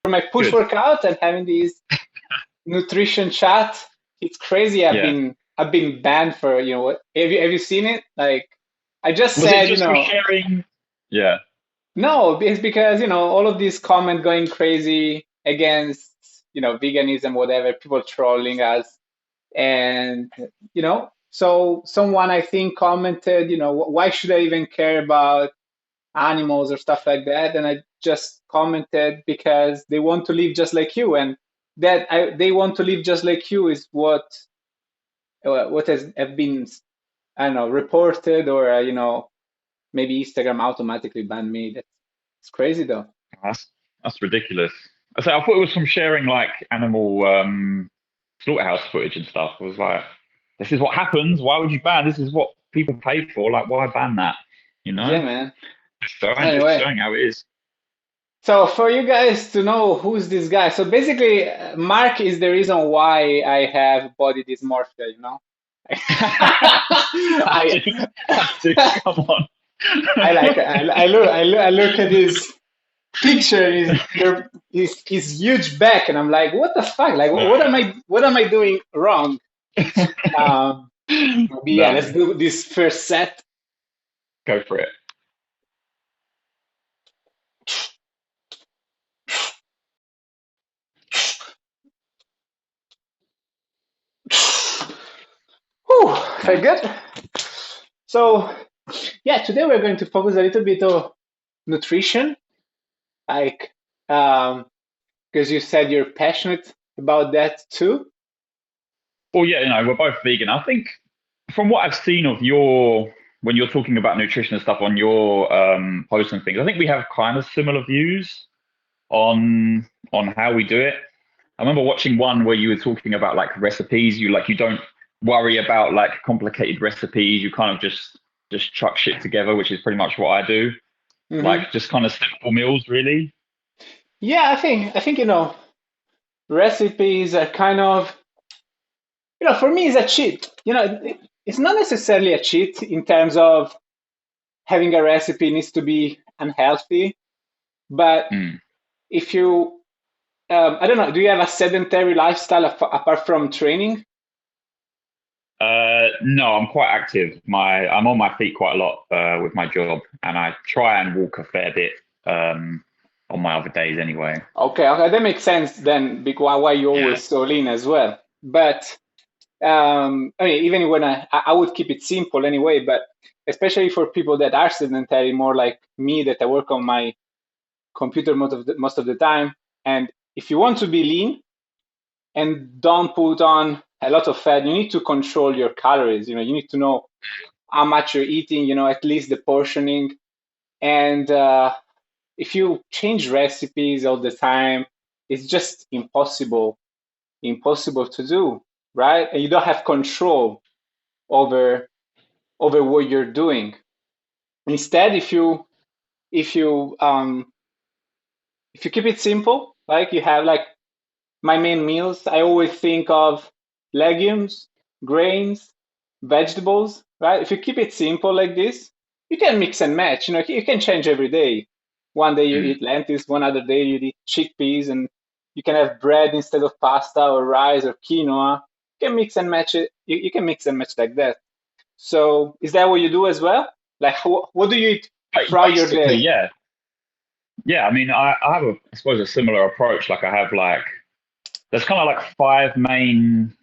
my push Good. workout and having these nutrition chat. It's crazy. Yeah. I've been banned for, what have you seen it? Like I just Was it said, just for sharing? Yeah. no, it's because, all of these comment going crazy against, veganism, whatever, people trolling us. And, so someone I think commented, why should I even care about animals or stuff like that? And I just commented because they want to live just like you. And they want to live just like you is what has have been, I don't know, reported or, maybe Instagram automatically banned me. That's crazy though. That's ridiculous. I thought it was from sharing like animal slaughterhouse footage and stuff. I was like, this is what happens. Why would you ban? This is what people pay for. Like, why ban that? You Yeah, know? man. Just Anyway, showing how it is. so for you guys to know who's this guy, so basically, Mark is the reason why I have body dysmorphia, Have to, I have to. Come on. I look at his picture, his huge back, and I'm like, what the fuck? Like, what am I doing wrong? Um, but yeah, No, let's do this first set. go for it. Whew, very Nice. good. So yeah, today we're going to focus a little bit on nutrition, like because you said you're passionate about that too. Well, yeah, we're both vegan. I think from what I've seen of when you're talking about nutrition and stuff on your posts and things, I think we have kind of similar views on how we do it. I remember watching one where you were talking about like recipes. You don't worry about like complicated recipes. You kind of just chuck shit together, which is pretty much what I do. Hmm. Like just kind of simple meals, really. Yeah, I think recipes are kind of for me it's a cheat. It's not necessarily a cheat in terms of having a recipe needs to be unhealthy, but Mm. if you I don't know, do you have a sedentary lifestyle apart from training? No, I'm quite active. I'm on my feet quite a lot with my job, and I try and walk a fair bit on my other days anyway. Okay, okay, that makes sense then, because why you're Yeah. always so lean as well. But I mean, even when I would keep it simple anyway, but especially for people that are sedentary, more like me, that I work on my computer most of the time. And if you want to be lean and don't put on a lot of fat, you need to control your calories. You need to know how much you're eating, at least the portioning. And if you change recipes all the time, it's just impossible to do, right? And you don't have control over what you're doing. Instead, if you um, if you keep it simple, like you have like my main meals, I always think of legumes, grains, vegetables, right? If you keep it simple like this, you can mix and match. You can change every day. One day you Mm. eat lentils, one other day you eat chickpeas, and you can have bread instead of pasta or rice or quinoa. You can mix and match it. You can mix and match like that. So is that what you do as well? Like, what do you eat throughout your Basically, day? yeah. Yeah, I mean, I have I suppose a similar approach. Like I have like there's kind of like five main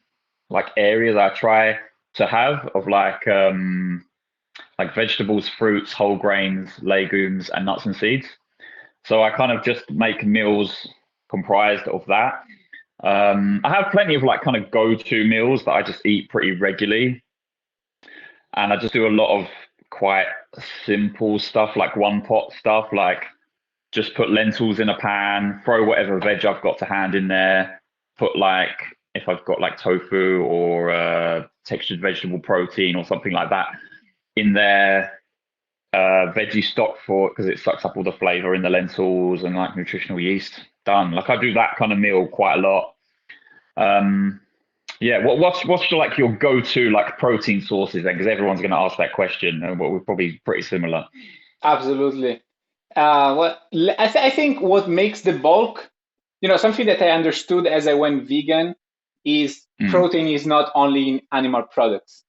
like areas I try to have of like vegetables, fruits, whole grains, legumes, and nuts and seeds. So I kind of just make meals comprised of that. I have plenty of like kind of go-to meals that I just eat pretty regularly, and I just do a lot of quite simple stuff, like one pot stuff, like just put lentils in a pan, throw whatever veg I've got to hand in there, put like if I've got like tofu or textured vegetable protein or something like that in there, veggie stock for because it sucks up all the flavor in the lentils and like nutritional yeast. Done. Like I do that kind of meal quite a lot. Um, yeah, what's like your go-to like protein sources then? Because everyone's going to ask that question, and what we're probably pretty similar. Absolutely. I think what makes the bulk something that I understood as I went vegan is Mm, protein is not only in animal products.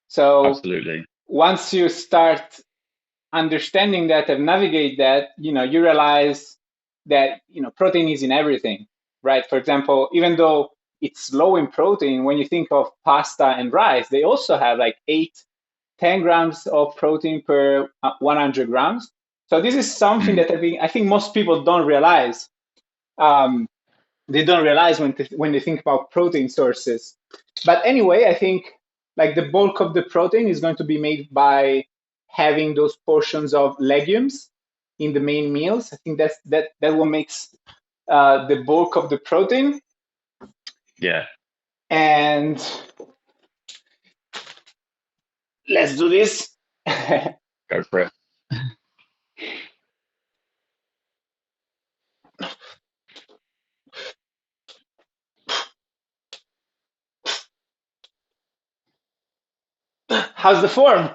So absolutely. once you start understanding that and navigate that, you realize that, protein is in everything, right? For example, even though it's low in protein, when you think of pasta and rice, they also have like 8, 10 grams of protein per 100 grams. So this is something Mm, that I think most people don't realize. Um, they don't realize when they think about protein sources. But anyway, I think like the bulk of the protein is going to be made by having those portions of legumes in the main meals. I think that what makes the bulk of the protein. yeah, And let's do this. go for it. How's the form?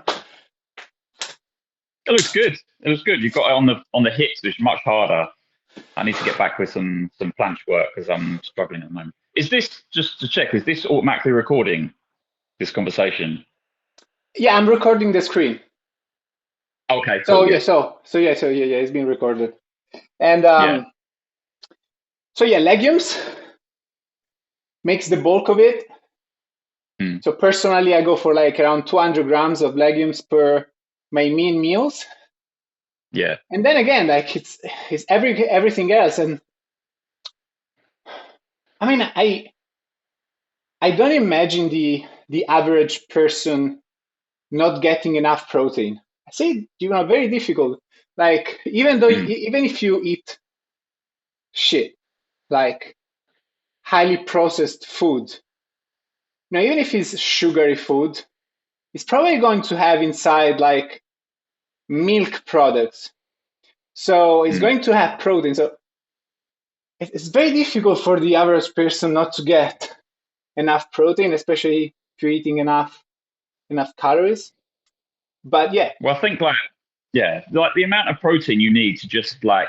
It looks good. It looks good. You've got it on the hips, which is much harder. I need to get back with some planche work because I'm struggling at the moment. Is this just to check? Is this automatically recording this conversation? Yeah, I'm recording the screen. Okay, So cool. yeah, Yeah, so yeah, it's being recorded. And yeah. so yeah, legumes makes the bulk of it. Mm, So personally, I go for like around 200 grams of legumes per my main meals. yeah. And then again, like it's everything else. And I mean, I don't imagine the average person not getting enough protein. I say, very difficult. Like Mm, even if you eat shit, like highly processed food, even if it's sugary food, it's probably going to have inside like milk products. So it's mm. going to have protein. So it's very difficult for the average person not to get enough protein, especially if you're eating enough calories. But yeah, Well, I think like yeah, like the amount of protein you need to just like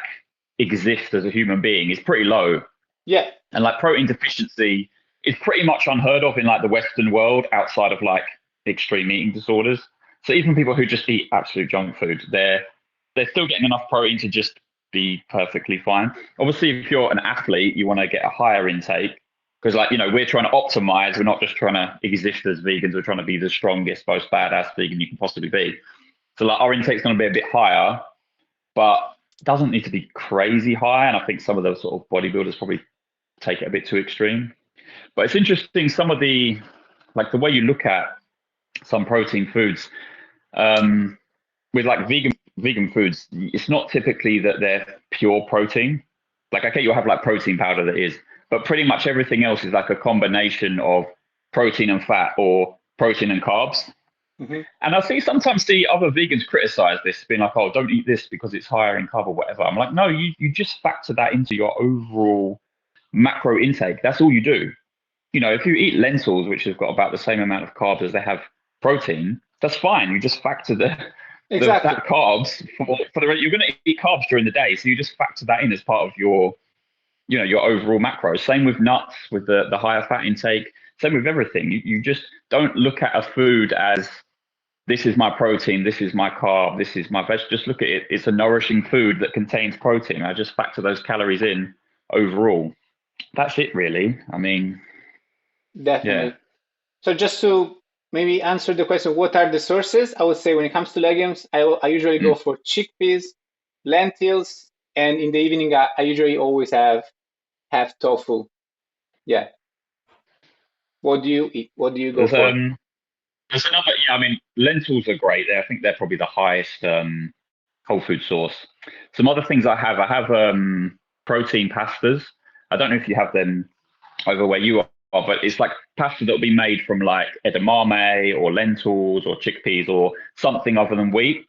exist as a human being is pretty low. yeah, And like protein deficiency is pretty much unheard of in like the Western world outside of like extreme eating disorders. So even people who just eat absolute junk food, they're still getting enough protein to just be perfectly fine. Obviously, if you're an athlete, you want to get a higher intake because like we're trying to optimize. We're not just trying to exist as vegans. We're trying to be the strongest, most badass vegan you can possibly be. So like our intake's going to be a bit higher, but doesn't need to be crazy high. And I think some of those sort of bodybuilders probably take it a bit too extreme. But it's interesting some of the like the way you look at some protein foods um, with like vegan foods. It's not typically that they're pure protein. Like okay, you'll have like protein powder that is, but pretty much everything else is like a combination of protein and fat or protein and carbs. hmm And I see sometimes the other vegans criticize this, being like, "Oh, don't eat this because it's higher in carb or whatever." I'm like, no, you just factor that into your overall macro intake. That's all you do. If you eat lentils, which have got about the same amount of carbs as they have protein, that's fine. You just factor exactly. that carbs for the you're going to eat carbs during the day, so you just factor that in as part of your overall macro. Same with nuts, with the higher fat intake. Same with everything. You just don't look at a food as this is my protein, this is my carb, this is my veg. Just look at it. It's a nourishing food that contains protein. I just factor those calories in overall. That's it, really. I mean, yeah. Definitely. So just to maybe answer the question, what are the sources? I would say when it comes to legumes, I usually Mm. go for chickpeas, lentils, and in the evening I usually always have tofu. Yeah. What do you eat? What do you go There's for? there's another. Yeah, I mean, lentils are great. I think they're probably the highest whole food source. Some other things I have protein pastas. I don't know if you have them over where you are, but it's like pasta that'll be made from like edamame or lentils or chickpeas or something other than wheat.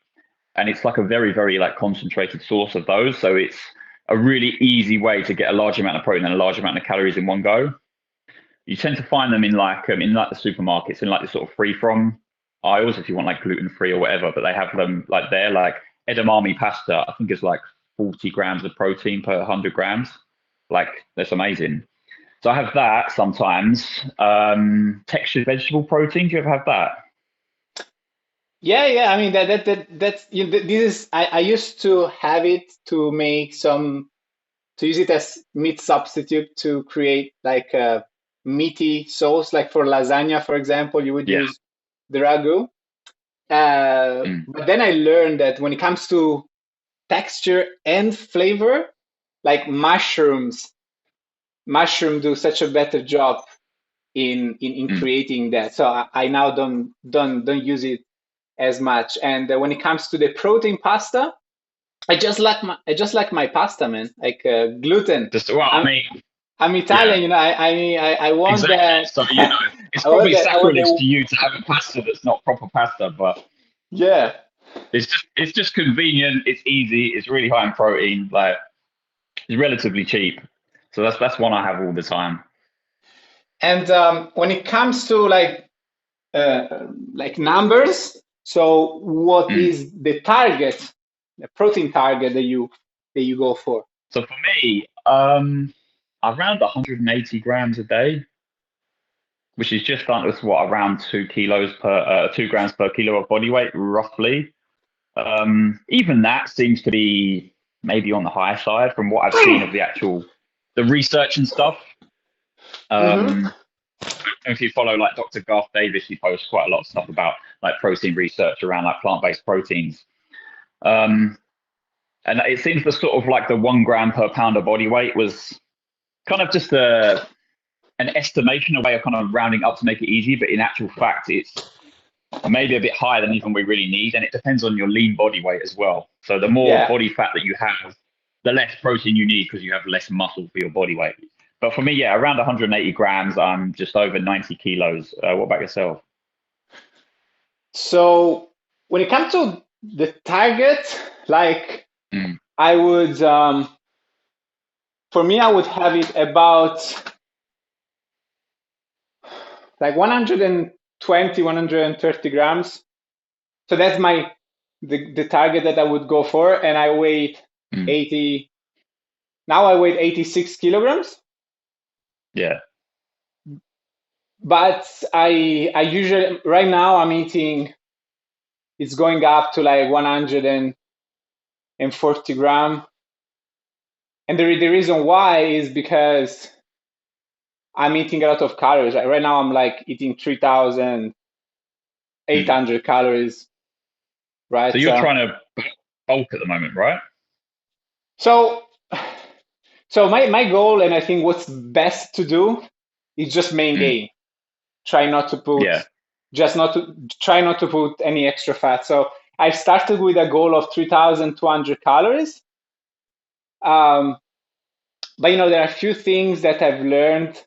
And it's like a very, very like concentrated source of those. So it's a really easy way to get a large amount of protein and a large amount of calories in one go. You tend to find them in like the supermarkets in like the sort of free from aisles if you want like gluten free or whatever. But they have them like edamame pasta. I think it's like 40 grams of protein per 100 grams. Like that's amazing. So I have that sometimes. Textured vegetable protein. Do you ever have that? Yeah, yeah. I mean that's this is I used to have it to make some to use it as meat substitute to create like a meaty sauce, like for lasagna, for example, you would Yeah. use the ragu. Mm. But then I learned that when it comes to texture and flavor, like mushroom do such a better job in Mm. creating that. So I now don't use it as much. And when it comes to the protein pasta, I just like my pasta, man. Like gluten. Just well, I I'm mean, I'm yeah, Italian, you know. I want exactly. that. So it's I want probably that. I want sacrilege the to you to have a pasta that's not proper pasta, but yeah. it's just convenient. It's easy. It's really high in protein. Like it's relatively cheap. So that's one I have all the time. And when it comes to like numbers, so what Mm. is the target, the protein target that you go for? So for me, around 180 grams a day, which is just under what around 2 kilos per 2 grams per kilo of body weight, roughly. Even that seems to be maybe on the higher side from what I've seen of the research and stuff. Hmm. Um, if you follow like Dr. Garth Davis, he posts quite a lot of stuff about like protein research around like plant-based proteins. Um, and it seems the sort of like the 1 gram per pound of body weight was kind of just an estimation, a way of kind of rounding up to make it easy. But in actual fact, it's maybe a bit higher than even we really need. And it depends on your lean body weight as well. So the more Yeah. body fat that you have, the less protein you need because you have less muscle for your body weight. But for me, yeah, around 180 grams, I'm just over 90 kilos. What about yourself? So when it comes to the target, like Mm. I would, for me, I would have it about like 120, 130 grams. So that's the target that I would go for, and I weigh Mm. 80. Now I weigh 86 kilograms, Yeah. but I usually right now I'm eating. It's going up to like 140 gram, and the reason why is because I'm eating a lot of calories. Right now I'm like eating 3,800 Mm. calories, So right? you're trying to bulk at the moment, right? So so my goal, and I think what's best to do is just main Mm. gain. Try not to put Yeah. just not to try not to put any extra fat. So I started with a goal of 3,200 calories. Um, but you know, there are a few things that I've learned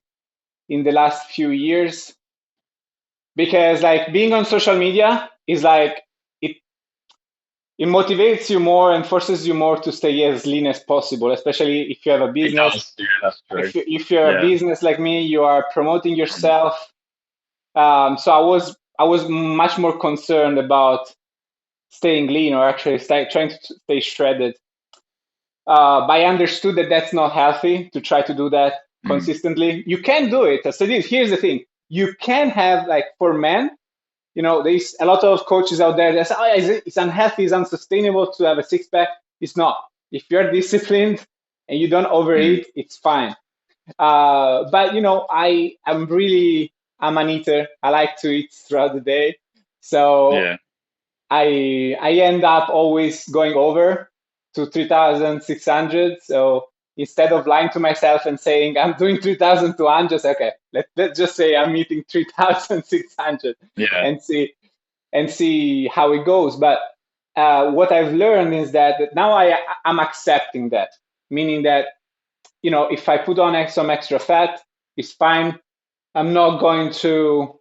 in the last few years because like being on social media is like it it motivates you more and forces you more to stay as lean as possible, especially if you have a It business. does. Yeah, that's true. If you're a Yeah. business like me, you are promoting yourself. So I was much more concerned about staying lean or actually trying to stay shredded. But I understood that that's not healthy to try to do that Mm. consistently. You can do it. So here's the thing: you can have like for men, you know, there's a lot of coaches out there that say, oh, it's unhealthy, it's unsustainable to have a six pack. It's not. If you're disciplined and you don't Mm. overeat, it's fine. But you know, I'm an eater. I like to eat throughout the day, so Yeah. I end up always going over to 3,600. So instead of lying to myself and saying I'm doing 3,200, okay, let's just say I'm eating 3,600 Yeah. and see how it goes. But what I've learned is that now I'm accepting that, meaning that you know if I put on some extra fat, it's fine. I'm not going to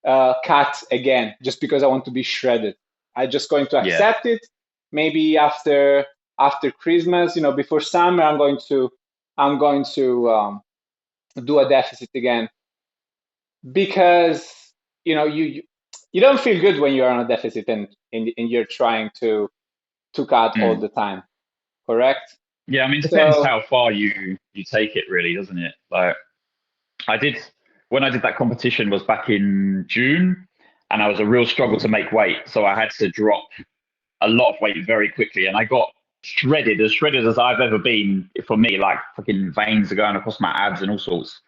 cut again just because I want to be shredded. I'm just going to Yeah. accept it. Maybe after Christmas, you know, before summer, I'm going to do a deficit again because you know you don't feel good when you're on a deficit and you're trying to cut all Mm. the time. Correct? Yeah, I mean, it depends So how far you take it, really, doesn't it? Like I did when I did that competition was back in June, and I was a real struggle to make weight, so I had to drop a lot of weight very quickly, and I got shredded as I've ever been. For me, like fucking veins are going across my abs and all sorts.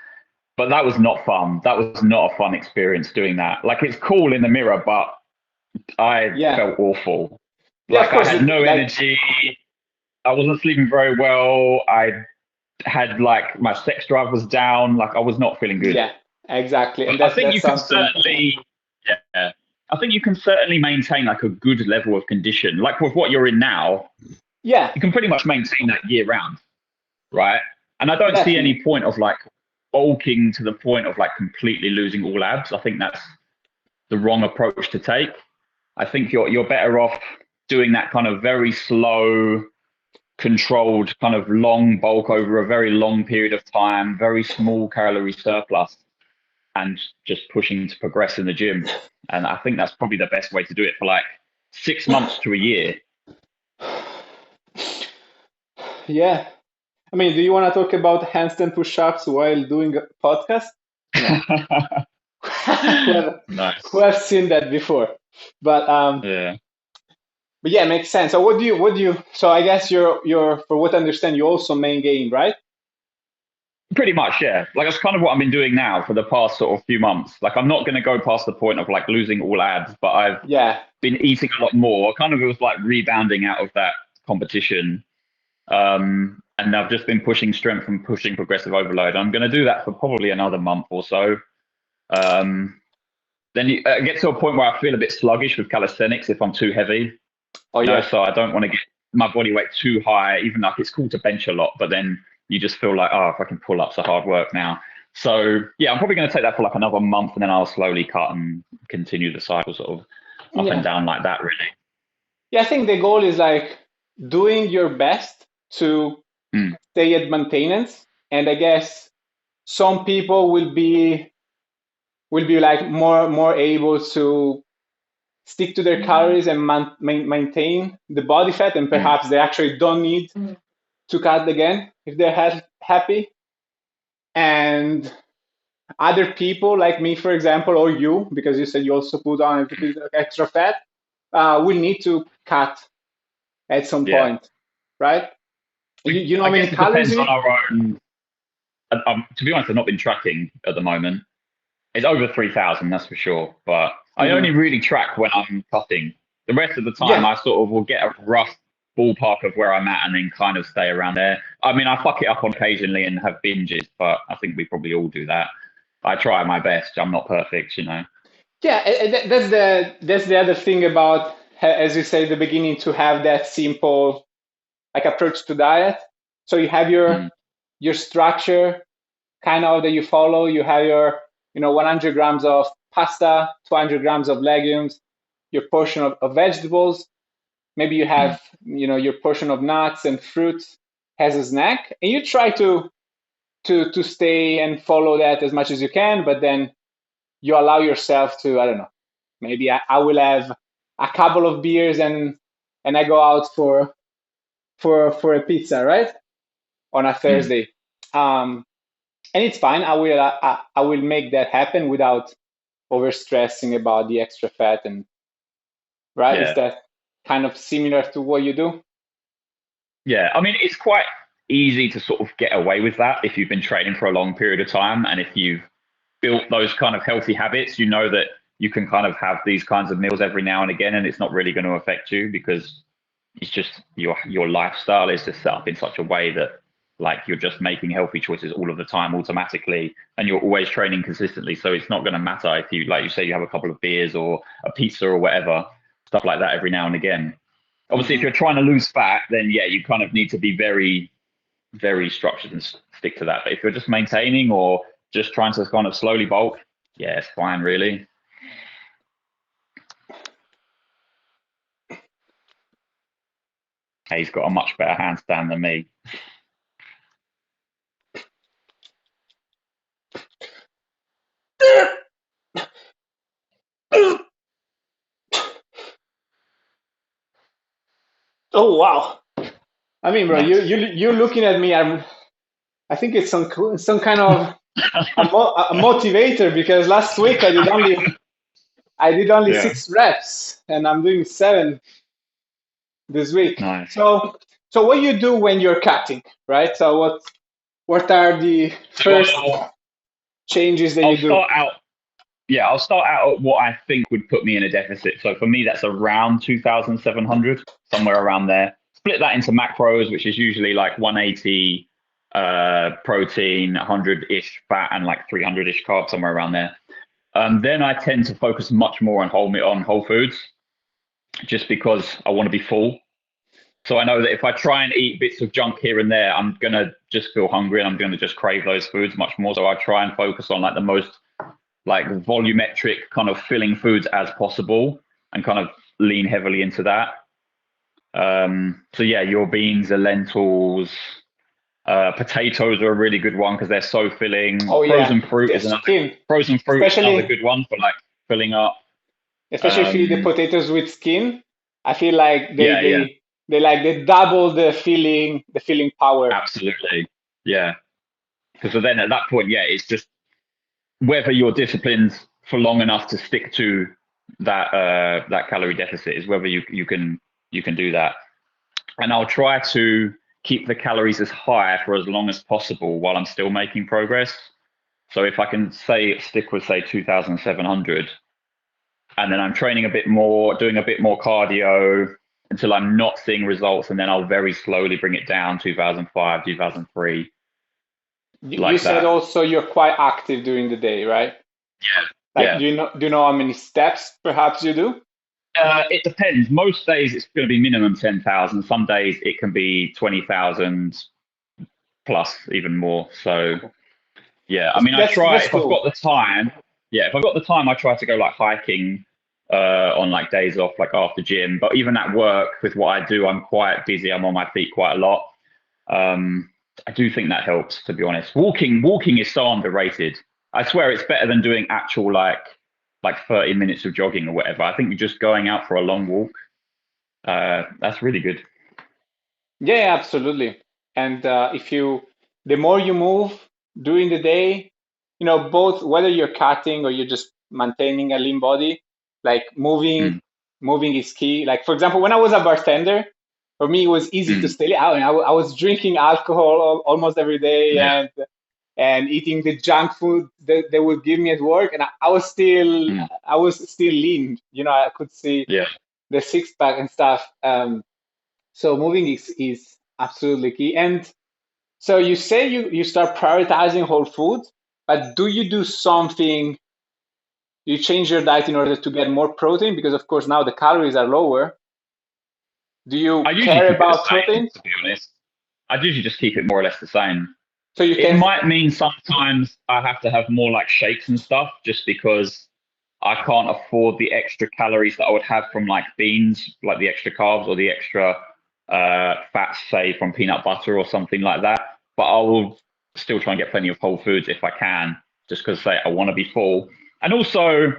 But that was not fun. That was not a fun experience doing that. Like it's cool in the mirror, but I yeah, felt awful. yeah, of Like I course, had no like energy. I wasn't sleeping very well. I had like my sex drive was down. Like I was not feeling good. yeah, exactly, But and I that's think that's you can something. certainly, yeah, I think you can certainly maintain like a good level of condition. Like with what you're in now, Yeah, you can pretty much maintain that year round, right? And I don't see definitely. any point of like bulking to the point of like completely losing all abs. I think that's the wrong approach to take. I think you're better off doing that kind of very slow, controlled, kind of long bulk over a very long period of time, very small calorie surplus, and just pushing to progress in the gym. And I think that's probably the best way to do it for like 6 months to a year. Yeah. I mean, do you want to talk about handstand push-ups while doing a podcast? You know, who have who Nice. have seen that before? But Yeah. but yeah, it makes sense. So what do you? So I guess you're for what I understand, you also main game, right? Pretty much, yeah. Like that's kind of what I've been doing now for the past sort of few months. Like I'm not going to go past the point of like losing all abs, but I've Yeah, been eating a lot more. Kind of it was like rebounding out of that competition. And I've just been pushing strength and pushing progressive overload. I'm going to do that for probably another month or so. Um, then I get to a point where I feel a bit sluggish with calisthenics if I'm too heavy, oh you know, yeah, so I don't want to get my body weight too high, even like it's cool to bench a lot, but then you just feel like, oh, if I can pull ups are hard work now. So yeah, I'm probably going to take that for like another month and then I'll slowly cut and continue the cycle sort of up and yeah, down like that, really. yeah. I think the goal is like doing your best to Mm, stay at maintenance, and I guess some people will be like more able to stick to their calories and maintain the body fat, and mm, perhaps they actually don't need to cut again if they're happy. And other people like me, for example, or you, because you said you also put on a bit of extra fat, will need to cut at some yeah. point, right? You know I how many guess it calories depends you on need? our own. To be honest, I've not been tracking at the moment. It's over 3,000, that's for sure. But I only Hmm. really track when I'm cutting. The rest of the time, Yeah, I sort of will get a rough ballpark of where I'm at and then kind of stay around there. I mean, I fuck it up on occasionally and have binges, but I think we probably all do that. I try my best. I'm not perfect, you know. yeah. That's the other thing about, as you said at the beginning, to have that simple like approach to diet. So you have Mm, your structure kind of that you follow. You have your 100 grams of pasta, 200 grams of legumes, your portion of vegetables. Maybe you mm, have your portion of nuts and fruits as a snack, and you try to stay and follow that as much as you can. But then you allow yourself to, I don't know, maybe I will have a couple of beers and I go out for a pizza, right? On a mm. Thursday. And it's fine. I will make that happen without over stressing about the extra fat, and right. Is Yeah. that kind of similar to what you do? Yeah. I mean, it's quite easy to sort of get away with that if you've been training for a long period of time and if you've built those kind of healthy habits, you know that you can kind of have these kinds of meals every now and again, and it's not really going to affect you because it's just your lifestyle is just set up in such a way that like you're just making healthy choices all of the time automatically, and you're always training consistently. So it's not going to matter if you, like you say, you have a couple of beers or a pizza or whatever, stuff like that every now and again. Obviously, if Hmm. you're trying to lose fat, then yeah, you kind of need to be very very structured and stick to that. But if you're just maintaining or just trying to kind of slowly bulk, yeah, it's fine, really. He's got a much better handstand than me. Oh wow! I mean, bro, Nice. you looking at me. I think it's some kind of a motivator because last week I did only Yeah. 6 reps and I'm doing 7 this week. Nice. So what you do when you're cutting, right? So what are the So first changes that I'll you do? start out. Yeah, I'll start out at what I think would put me in a deficit. So for me, that's around 2,700, somewhere around there. Split that into macros, which is usually like 180 protein, 100-ish fat, and like 300-ish carbs, somewhere around there. Then I tend to focus much more on whole foods, just because I want to be full. So I know that if I try and eat bits of junk here and there, I'm gonna just feel hungry and I'm gonna just crave those foods much more. So I try and focus on like the most like volumetric kind of filling foods as possible and kind of lean heavily into that. So yeah, your beans, the lentils, potatoes are a really good one because they're so filling. Oh yeah, Frozen fruit the is another skin, especially good one for like filling up. especially if you eat the Um, potatoes with skin. I feel like yeah, yeah, they double the filling power. absolutely. Yeah, because then at that point, yeah, it's just whether you're disciplined for long enough to stick to that calorie deficit is whether you can do that. And I'll try to keep the calories as high for as long as possible while I'm still making progress. So if I can say stick with say 2,700, and then I'm training a bit more, doing a bit more cardio until I'm not seeing results, and then I'll very slowly bring it down 2005, 2003, You like said that. also you're quite active during the day, right? Yeah, Like, yeah. do you know how many steps perhaps you do? It depends. Most days it's going to be minimum 10,000. Some days it can be 20,000 plus, even more. So yeah, I mean, I try That's if I've cool. got the time. Yeah, if I've got the time, I try to go like hiking on like days off, like after gym. But even at work, with what I do, I'm quite busy. I'm on my feet quite a lot. Um, I do think that helps, to be honest. Walking is so underrated. I swear it's better than doing actual like 30 minutes of jogging or whatever. I think just going out for a long walk, that's really good. Yeah, yeah, absolutely. And if you, the more you move during the day, both whether you're cutting or you're just maintaining a lean body, like Mm, moving is key. Like for example, when I was a bartender, for me it was easy to mm, stay out. And I was drinking alcohol almost every day yeah, and eating the junk food that they would give me at work, and mm, I was still lean. I could see yeah. the six pack and stuff. So moving is absolutely key. And so you say you start prioritizing whole food, but do you do something? You change your diet in order to get more protein because, of course, now the calories are lower. Do I you usually care keep it the about same, protein? to be honest. I usually just keep it more or less the same. So you It can, might mean sometimes I have to have more like shakes and stuff just because I can't afford the extra calories that I would have from like beans, like the extra carbs or the extra fats, say from peanut butter or something like that. But I will still try and get plenty of whole foods if I can, just because say I want to be full. And also,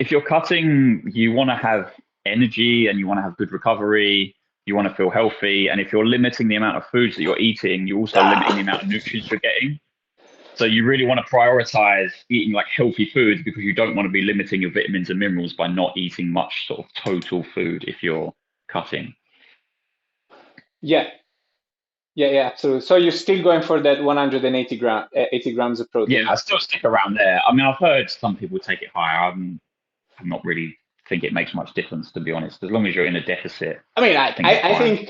if you're cutting, you want to have energy and you want to have good recovery. You want to feel healthy. And if you're limiting the amount of foods that you're eating, you're also limiting the amount of nutrients you're getting. So you really want to prioritize eating like healthy foods because you don't want to be limiting your vitamins and minerals by not eating much sort of total food if you're cutting. yeah, yeah, yeah, absolutely. So you're still going for that 80 grams of Yeah, protein. I still stick around there. I mean, I've heard some people take it higher. I'm not really think it makes much difference, to be honest. As long as you're in a deficit, I mean, I think it's fine.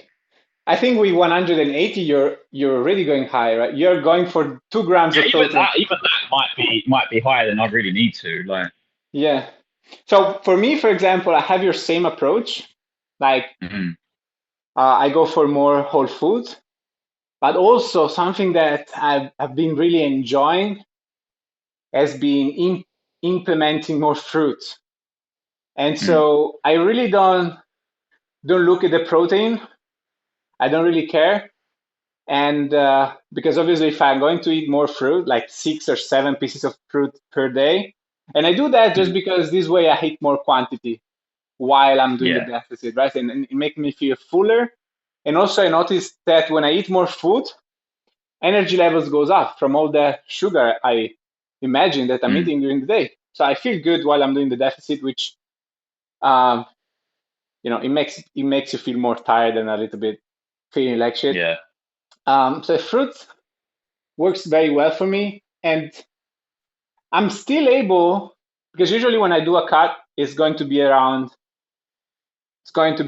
I think with 180, you're already going high, right? You're going for 2 grams Yeah, of protein. even that might be higher than I really need to. Like, Yeah. So for me, for example, I have your same approach. Like mhm, I go for more whole foods, but also something that I've been really enjoying has been implementing more fruit. And mm, so I really don't look at the protein. I don't really care. And because obviously, if I'm going to eat more fruit, like 6 or 7 pieces of fruit per day, and I do that just mm, because this way I hit more quantity while I'm doing the yeah, deficit, right? And it makes me feel fuller. And also I noticed that when I eat more food, energy levels goes up from all the sugar I imagine that I'm Mm. eating during the day. So I feel good while I'm doing the deficit, which um, it makes you feel more tired and a little bit feeling like shit. Yeah. So fruit works very well for me, and I'm still able, because usually when I do a cut, it's going to be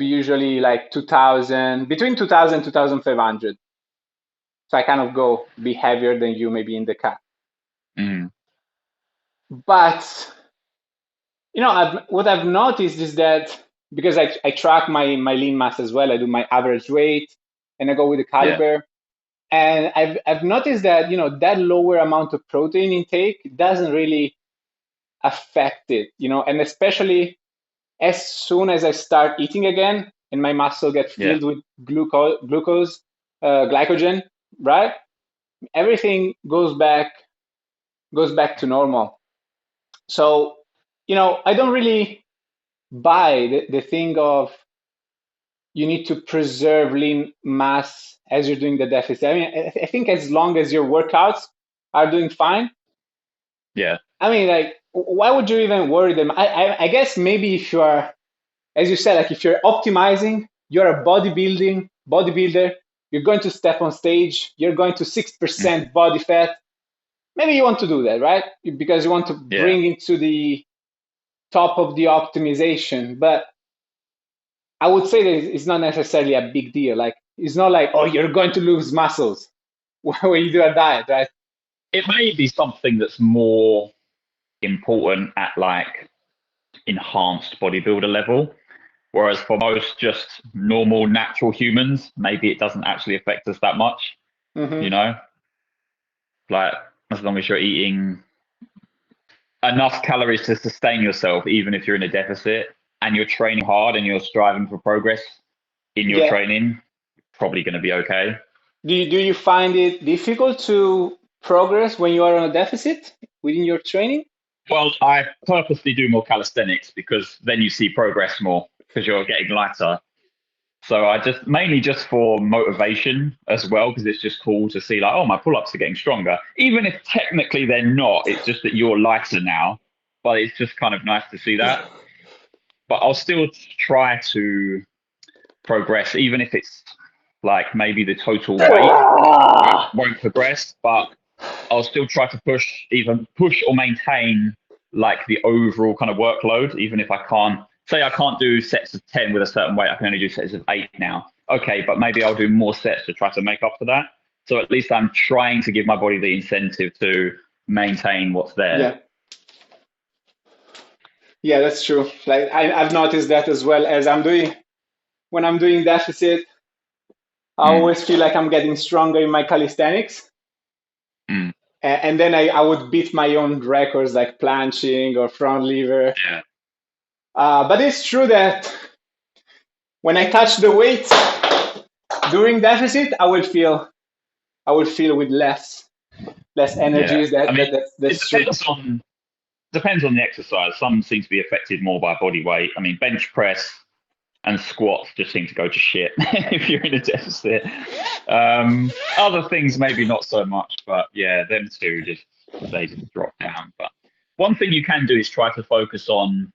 usually like 2000, between 2000 and 2500. So I kind of go be heavier than you maybe in the cut. Mm. But what I've noticed is that because I track my lean mass as well, I do my average weight and I go with the Yeah. caliber. And I've noticed that that lower amount of protein intake doesn't really affect it, and especially as soon as I start eating again and my muscle get Yeah. filled with glycogen, right? Everything goes back to normal. So, I don't really buy the thing of you need to preserve lean mass as you're doing the deficit. I mean, I think as long as your workouts are doing fine, Yeah. I mean, like, why would you even worry them? I guess maybe if you are, as you said, like if you're optimizing, you're a bodybuilder, you're going to step on stage, you're going to Mm. 6% body fat. Maybe you want to do that, right? Because you want to Yeah. bring it to the top of the optimization. But I would say that it's not necessarily a big deal. Like, it's not like, oh, you're going to lose muscles when you do a diet, right? It may be something that's more important at like enhanced bodybuilder level. Whereas for most just normal natural humans, maybe it doesn't actually affect us that much, you Hmm. know? Like as long as you're eating enough calories to sustain yourself, even if you're in a deficit and you're training hard and you're striving for progress in your Yeah. training, probably going to be okay. Do you find it difficult to progress when you are on a deficit within your training? Well, I purposely do more calisthenics because then you see progress more because you're getting lighter. So I just mainly just for motivation as well, because it's just cool to see like, oh, my pull-ups are getting stronger. Even if technically they're not, it's just that you're lighter now. But it's just kind of nice to see that. But I'll still try to progress, even if it's like maybe the total weight won't progress, but I'll still try to even push or maintain like the overall kind of workload, even if I can't say I can't do sets of 10 with a certain weight, I can only do sets of 8 now. Okay, but maybe I'll do more sets to try to make up for that. So at least I'm trying to give my body the incentive to maintain what's there. Yeah, yeah, that's true. Like I've noticed that as well as when I'm doing deficit, I Mm, always feel like I'm getting stronger in my calisthenics. mm, And then I would beat my own records like planching or front lever. yeah, But it's true that when I touch the weight during deficit, I will feel with less yeah. energy. I mean, it That's true. depends on the exercise. Some seem to be affected more by body weight. I mean, bench press and squats just seem to go to shit if you're in a deficit. Other things maybe not so much, but yeah, them two just drop down. But one thing you can do is try to focus on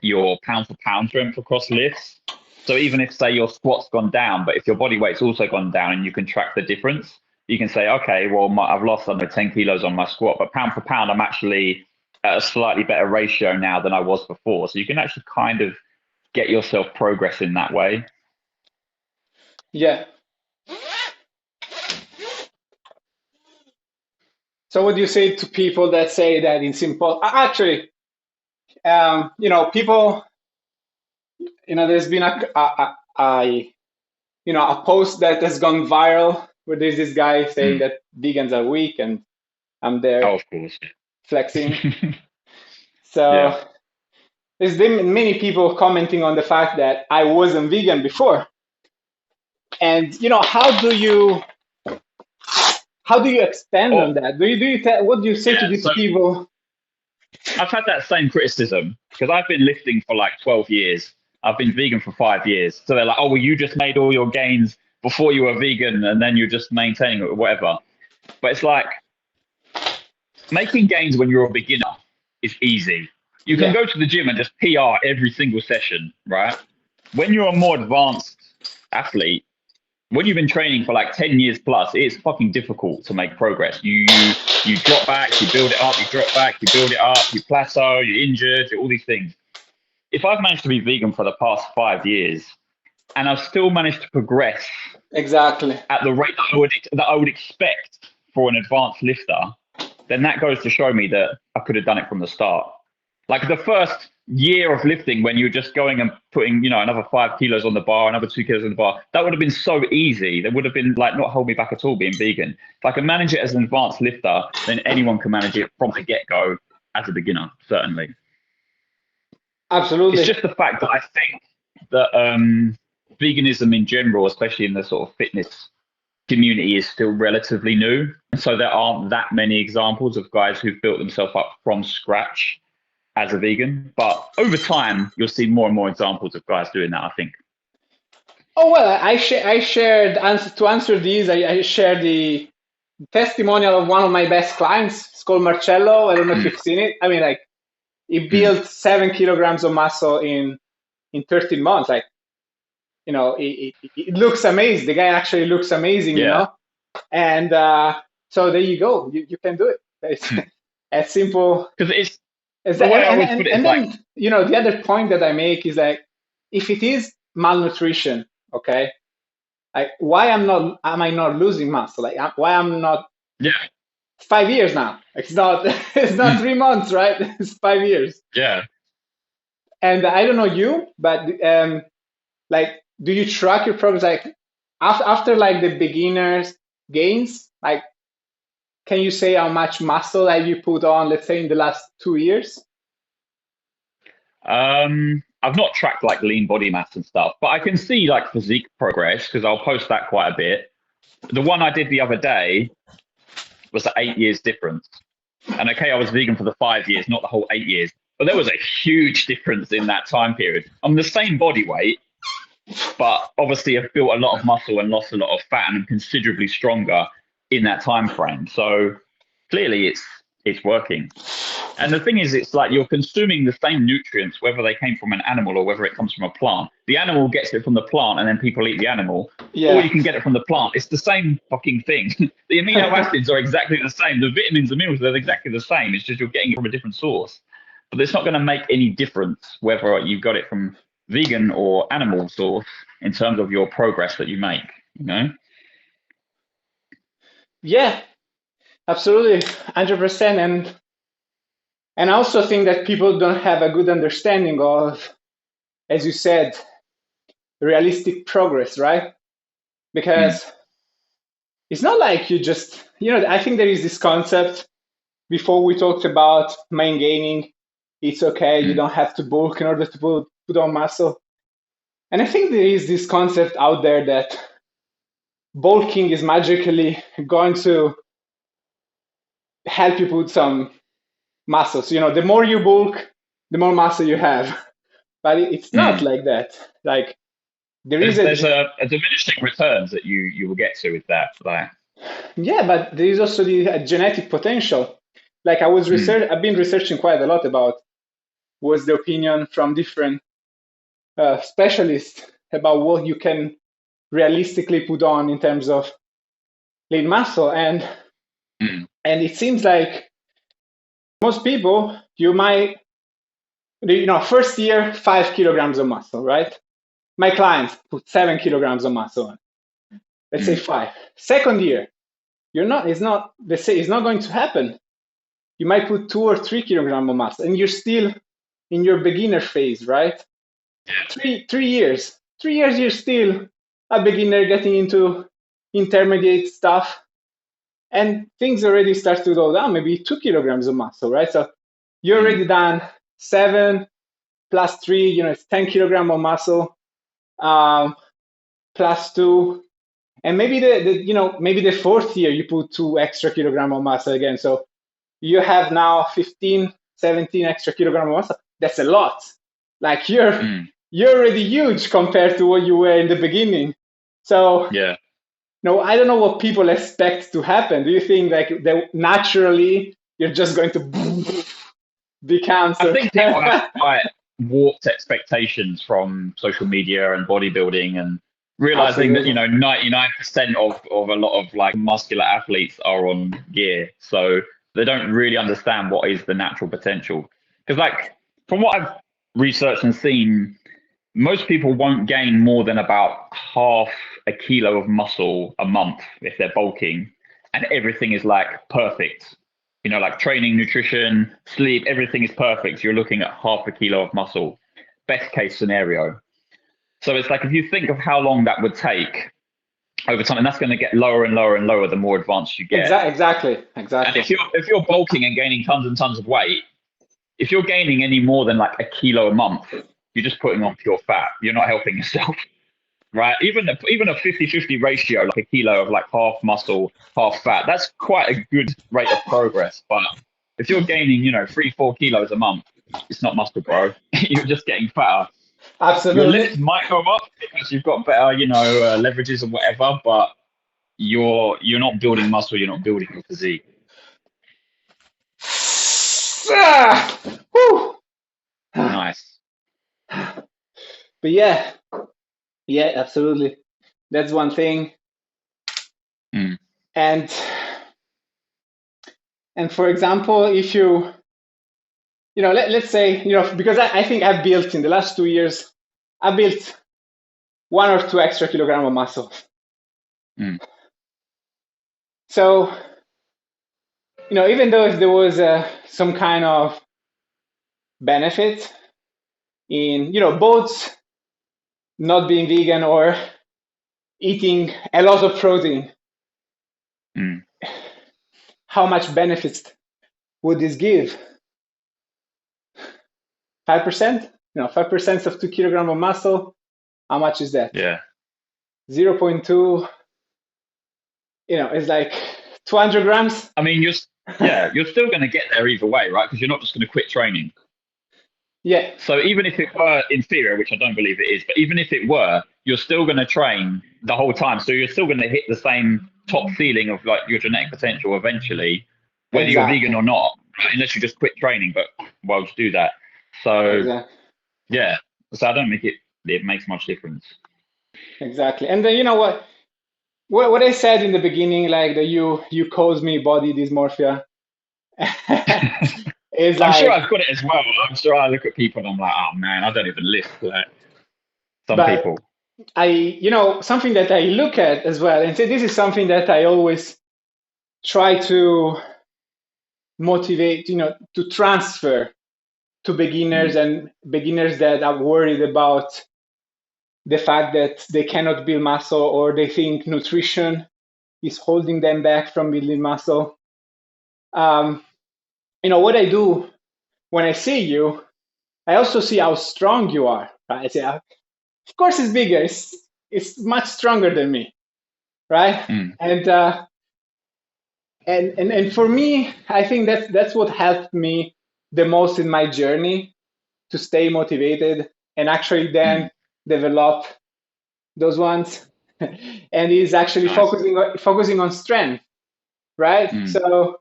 your pound for pound strength across lifts. So even if say your squat's gone down, but if your body weight's also gone down and you can track the difference, you can say, okay, well, I've lost under 10 kilos on my squat, but pound for pound, I'm actually at a slightly better ratio now than I was before. So you can actually kind of get yourself progressing that way. Yeah. So what do you say to people that say that it's simple? Actually, people, there's been a post that has gone viral where there's this guy saying Mm. that vegans are weak, and I'm there Oh, of course. flexing. Yeah. So there's been many people commenting on the fact that I wasn't vegan before, and how do you expand Oh, on that? What do you say to yeah. these So people? I've had that same criticism because I've been lifting for like 12 years. I've been vegan for 5 years. So they're like, oh, well, you just made all your gains before you were vegan and then you're just maintaining it or whatever. But it's like making gains when you're a beginner is easy. You can Yeah, go to the gym and just PR every single session, right? When you're a more advanced athlete, when you've been training for like 10 years plus, it's fucking difficult to make progress. You drop back, you build it up, you drop back, you build it up, you plateau, you're injured, all these things. If I've managed to be vegan for the past 5 years and I've still managed to progress exactly. at the rate that I would expect for an advanced lifter, then that goes to show me that I could have done it from the start. Like the first year of lifting, when you were just going and putting, another 5 kilos on the bar, another 2 kilos on the bar, that would have been so easy. That would have been like not hold me back at all being vegan. If I can manage it as an advanced lifter, then anyone can manage it from the get go as a beginner, certainly. It's Absolutely. just the fact that I think that veganism in general, especially in the sort of fitness community, is still relatively new. So there aren't that many examples of guys who've built themselves up from scratch as a vegan. But over time, you'll see more and more examples of guys doing that, I think. Oh well, I shared to answer these. I shared the testimonial of one of my best clients. It's called Marcello. I don't know if you've seen it. I mean, like he Mm. built 7 kilograms of muscle in 13 months. Like it looks amazing. The guy actually looks amazing. Yeah. And so there you go. You can do it. It's as simple Because it's as the that. way I And, always and, put it is and like, then, the other point that I make is like, if it is malnutrition, okay, like why am I not losing muscle? Like why I'm not yeah, 5 years now? Like, it's not it's not mm, 3 months, right? It's 5 years. yeah. And I don't know you, but like, do you track your progress? Like after like the beginners gains, like can you say how much muscle have you put on, let's say in the last 2 years? I've not tracked like lean body mass and stuff, but I can see like physique progress because I'll post that quite a bit. The one I did the other day was the 8 years difference. And okay, I was vegan for the 5 years, not the whole 8 years. But there was a huge difference in that time period. I'm the same body weight, but obviously I've built a lot of muscle and lost a lot of fat and I'm considerably stronger in that time frame. So clearly it's working. And the thing is, it's like you're consuming the same nutrients, whether they came from an animal or whether it comes from a plant. The animal gets it from the plant and then people eat the animal, or Yeah. you can get it from the plant. It's the same fucking thing. The amino acids are exactly the same. The vitamins and minerals, they're exactly the same. It's just you're getting it from a different source. But it's not going to make any difference whether you got it from vegan or animal source in terms of your progress that you make, you know? Yeah, absolutely, 100%. And I also think that people don't have a good understanding of, as you said, realistic progress, right? Mm, Because it's not like you just, I think there is this concept before we talked about main gaining. It's okay, you mm, don't have to bulk in order to put on muscle. And I think there is this concept out there that bulking is magically going to help you put some muscle. So, the more you bulk, the more muscle you have. But it's not mm. like that. Like there is There's a diminishing returns that you will get to with that. Like, yeah, but there is also the genetic potential. Like mm, I've been researching quite a lot about what's the opinion from different specialists about what you can realistically put on in terms of lean muscle, mm, and it seems like most people, you might, first year 5 kilograms of muscle, right? My clients put 7 kilograms of muscle on. Let's say mm, five. Second year, you're not. It's not. Let's say it's not going to happen. You might put 2 or 3 kilograms of muscle, and you're still in your beginner phase, right? 3 years. 3 years, you're still a beginner getting into intermediate stuff, and things already start to go down. Maybe 2 kilograms of muscle, right? So you're mm, already done 7 plus 3. It's 10 kilograms of muscle. Plus 2, and maybe maybe the fourth year you put 2 extra kilograms of muscle again. So you have now 15, 17 extra kilograms of muscle. That's a lot. Like you're mm. you're already huge compared to what you were in the beginning. So Yeah. no, I don't know what people expect to happen. Do you think like that naturally you're just going to become I so? think people have quite warped expectations from social media and bodybuilding and realizing that, Absolutely. 99% of a lot of like muscular athletes are on gear. So they don't really understand what is the natural potential. Because like from what I've researched and seen, most people won't gain more than about half a kilo of muscle a month if they're bulking, and everything is like perfect. Like training, nutrition, sleep, everything is perfect. So you're looking at half a kilo of muscle, best case scenario. So it's like if you think of how long that would take over time, and that's going to get lower and lower and lower the more advanced you get. Exactly. And Exactly. if you're bulking and gaining tons and tons of weight, if you're gaining any more than like a kilo a month, you're just putting on pure fat. You're not helping yourself. Right? Even a 50-50 ratio, like a kilo of like half muscle, half fat, that's quite a good rate of progress. But if you're gaining, 3-4 kilos a month, it's not muscle, bro. You're just getting fatter. Your Absolutely. lifts might go up because you've got better, leverages and whatever, but you're not building muscle. You're not building your physique. Ah, whew. Nice. But yeah, yeah, absolutely. That's one thing. Mm, And for example, if let's say, because I think I've built in the last 2 years, I built 1 or 2 extra kilogram of muscle. mm, So, even though if there was some kind of benefit in, both not being vegan or eating a lot of protein, mm. how much benefits would this give? 5%? 5% of 2 kilogram of muscle, how much is that? Yeah. 0.2, it's like 200 grams. I mean, you're still going to get there either way, right? Because you're not just going to quit training. Yeah, So even if it were inferior, which I don't believe it is, but even if it were, you're still going to train the whole time. So you're still going to hit the same top ceiling of like your genetic potential eventually, whether you're vegan exactly. or not, right? Unless you just quit training. But why would you do that? So Exactly. yeah, so I don't think it makes much difference. Exactly. And then you know what I said in the beginning, like that you caused me body dysmorphia, is I'm sure like, I've got it as well. I'm sure I look at people and I'm like, oh man, I don't even lift like some but people. something that I look at as well, and say this is something that I always try to motivate, to transfer to beginners Mm, and beginners that are worried about the fact that they cannot build muscle or they think nutrition is holding them back from building muscle. Um, what I do when I see you, I also see how strong you are. Right? I say, of course, it's bigger. It's much stronger than me, right? mm, And and for me, I think that's what helped me the most in my journey to stay motivated and actually then mm. develop those ones. And is actually Nice. focusing on strength, right? Mm, So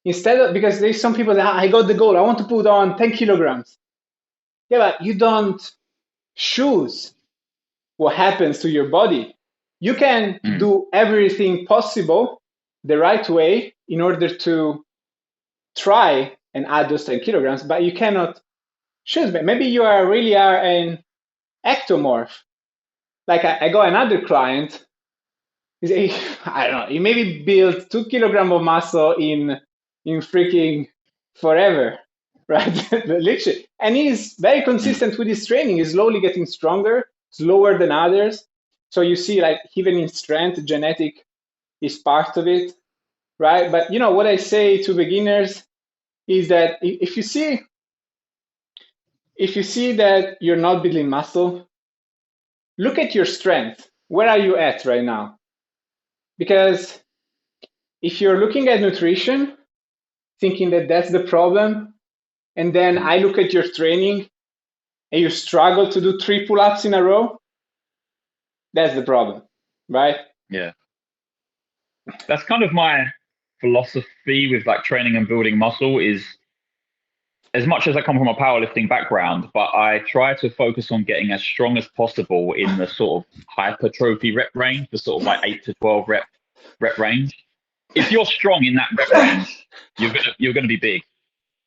instead of, because there's some people that I got the goal, I want to put on 10 kilograms. Yeah, but you don't choose what happens to your body. You can mm. do everything possible the right way in order to try and add those 10 kilograms, but you cannot choose. Maybe you really are an ectomorph. Like I got another client. I don't know. He maybe built 2 kilogram of muscle in freaking forever, right? Literally, and he's very Mm. consistent with his training. He's slowly getting stronger, slower than others. So you see, like even in strength, genetic is part of it, right? But what I say to beginners is that if you see that you're not building muscle, look at your strength. Where are you at right now? Because if you're looking at nutrition, thinking that that's the problem, and then Mm. I look at your training and you struggle to do 3 pull-ups in a row, that's the problem, right? Yeah. That's kind of my philosophy with like training and building muscle is as much as I come from a powerlifting background, but I try to focus on getting as strong as possible in the sort of hypertrophy rep range, the sort of like 8 to 12 rep range. If you're strong in that rep range, you're gonna be big.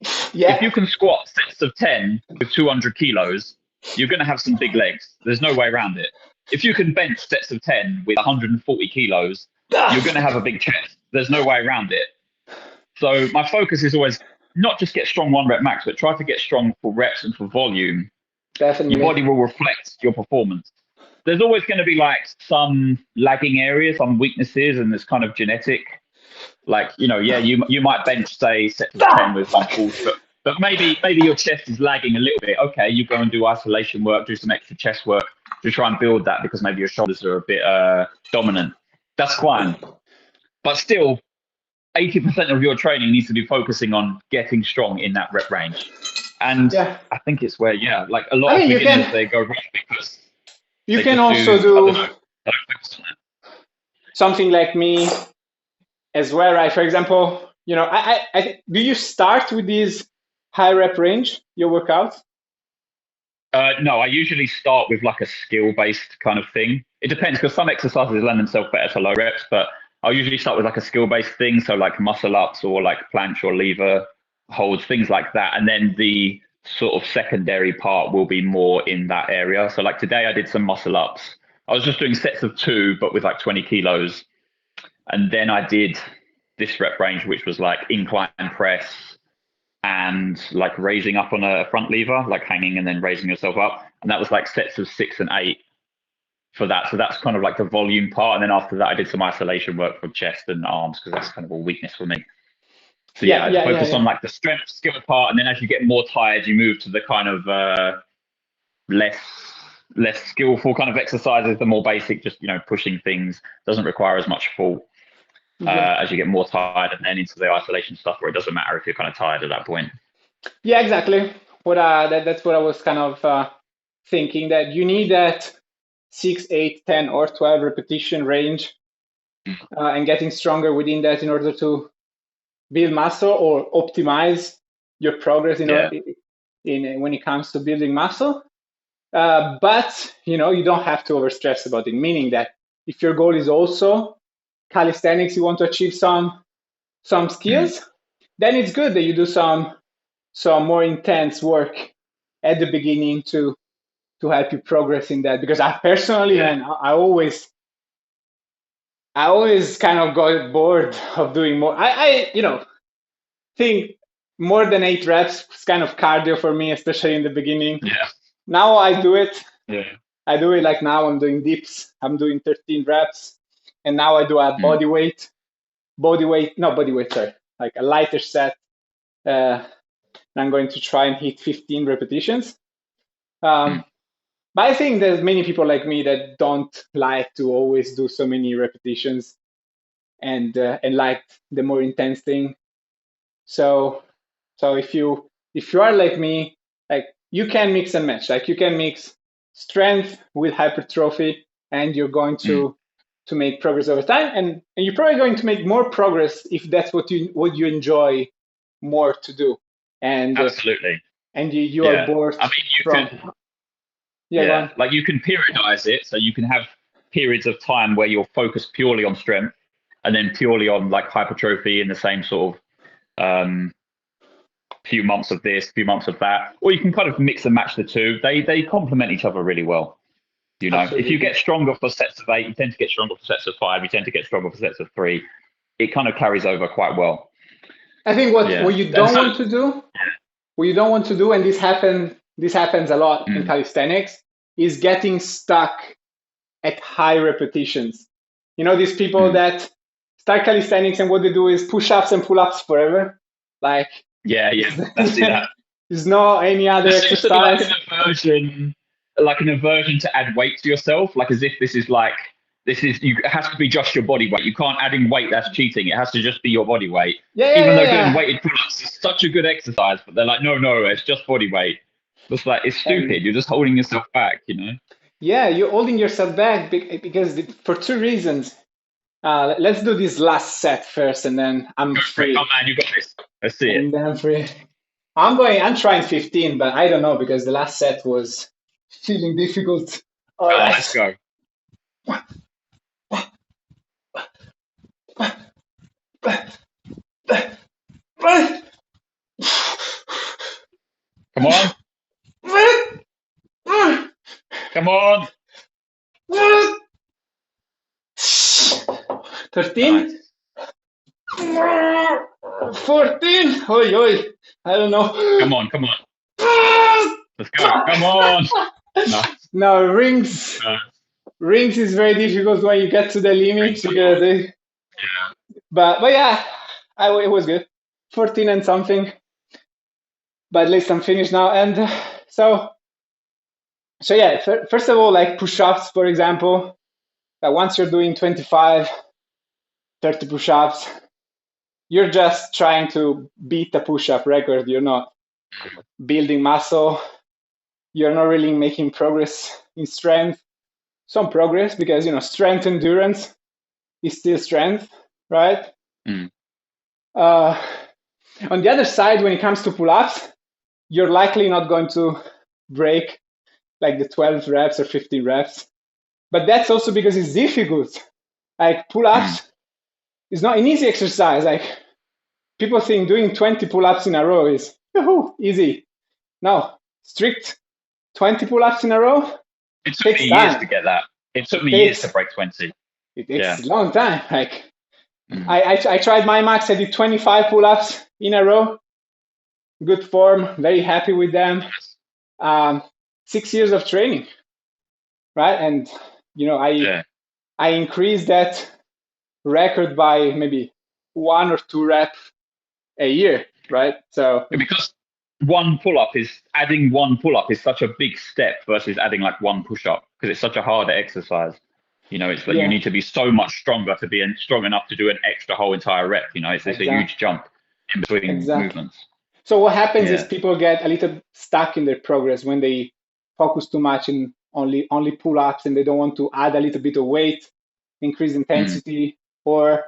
If Yeah, you can squat sets of 10 with 200 kilos, you're gonna have some big legs. There's no way around it. If you can bench sets of 10 with 140 kilos, you're gonna have a big chest. There's no way around it. So my focus is always not just get strong 1 rep max, but try to get strong for reps and for volume. Your definitely. body will reflect your performance. There's always going to be like some lagging areas, some weaknesses, and there's kind of genetic. Like yeah, you might bench say sets of 10 with one pull, but maybe your chest is lagging a little bit. Okay, you go and do isolation work, do some extra chest work to try and build that because maybe your shoulders are a bit dominant. That's fine, but still 80% of your training needs to be focusing on getting strong in that rep range. And Yeah, I think it's where, yeah, like a lot I of mean beginners, they go wrong because you they can just also do, I don't do know, they don't focus on it. something like me as well, right? For example, do you start with these high rep range your workouts? No, I usually start with like a skill based kind of thing. It depends because some exercises lend themselves better to low reps, but I'll usually start with like a skill based thing. So like muscle ups or like planche or lever holds, things like that. And then the sort of secondary part will be more in that area. So like today I did some muscle ups. I was just doing sets of 2, but with like 20 kilos. And then I did this rep range, which was like incline press and like raising up on a front lever, like hanging and then raising yourself up. And that was like sets of 6 and 8 for that. So that's kind of like the volume part. And then after that, I did some isolation work for chest and arms because that's kind of a weakness for me. So yeah, Yeah, I'd yeah, yeah, focus on yeah. like the strength skill part. And then as you get more tired, you move to the kind of less less skillful kind of exercises, the more basic, just pushing things doesn't require as much fault Yeah, as you get more tired, and then into the isolation stuff where it doesn't matter if you're kind of tired at that point. yeah, exactly. That's what I was kind of thinking, that you need that 6, 8, 10, or 12 repetition range, and getting stronger within that in order to build muscle or optimize your progress Yeah, in when it comes to building muscle. But you don't have to overstress about it. Meaning that if your goal is also calisthenics, you want to achieve some mm, skills, then it's good that you do some more intense work at the beginning to help you progress in that. Because I personally, yeah, man, I always kind of got bored of doing more. I think more than 8 reps is kind of cardio for me, especially in the beginning. yeah, Now I do it. yeah, I do it like now I'm doing dips. I'm doing 13 reps, and now I do a mm, not body weight, sorry, like a lighter set. Uh, I'm going to try and hit 15 repetitions. mm, Um, but I think there's many people like me that don't like to always do so many repetitions and like the more intense thing. So if you are like me, like you can mix and match. Like you can mix strength with hypertrophy, and you're going mm. to make progress over time. And you're probably going to make more progress if that's what you enjoy more to do. And Absolutely. and you are Yeah. bored I mean, you from. can, Yeah, go yeah, on. like you can periodize it. So you can have periods of time where you're focused purely on strength and then purely on like hypertrophy in the same sort of few months of this, few months of that. Or you can kind of mix and match the two. They complement each other really well. If you Absolutely. get stronger for sets of 8, you tend to get stronger for sets of 5, you tend to get stronger for sets of 3. It kind of carries over quite well. I think what Yeah. you And don't so, want to do, and this happens a lot in mm, calisthenics, is getting stuck at high repetitions. These people mm. that start calisthenics and what they do is push-ups and pull-ups forever. Like Yeah, yeah, I see that. there's no any other There seems to be exercise. like an aversion to add weight to yourself, like as if it has to be just your body weight. You can't add in weight, that's cheating. It has to just be your body weight. Yeah, yeah, Even yeah, though doing yeah. weighted pull-ups is such a good exercise, but they're like, no, it's just body weight. It's like it's And stupid. You're just holding yourself back, you know. yeah, you're holding yourself back because for two reasons. Let's do this last set first, and then I'm Go for it. Come free. on, you got this. Let's see it. And then I'm free. I'm trying 15, but I don't know because the last set was feeling difficult. All Come on, let's right. go. Come on. Come on. 13, Nice. 14. Oi, oi. I don't know. Come on. Come on. Let's go. Come on. Nice. Now rings. Uh, Rings is very difficult when you get to the limit Rings are because hard. they, Yeah. but yeah, it was good. 14 and something, but at least I'm finished now. And so yeah, first of all, like push-ups, for example, that once you're doing 25, 30 push-ups, you're just trying to beat the push-up record. You're not building muscle. You're not really making progress in strength. Some progress because strength endurance is still strength, right? Mm. Uh, on the other side, when it comes to pull-ups, you're likely not going to break like the 12 reps or 15 reps. But that's also because it's difficult. Like Mm. pull-ups is not an easy exercise. Like people think doing 20 pull-ups in a row is easy. No, strict 20 pull-ups in a row It took me takes years to time. get that. It took It me years to takes break 20. it takes Yeah. a long time. Like Mm. I tried my max. I did 25 pull-ups in a row. Good form. Very happy with them. Nice. 6 years of training, right? And I Yeah. I increased that record by maybe 1 or 2 reps a year, right? So Because adding one pull up is such a big step versus adding like one push up because it's such a harder exercise. You know, it's like you yeah, need to be so much stronger to be strong enough to do an extra whole entire rep. You know, it's a huge exactly, jump in between exactly. movements. So what happens is Yeah. people get a little stuck in their progress when they focus too much in only pull-ups and they don't want to add a little bit of weight, increase Mm. intensity, or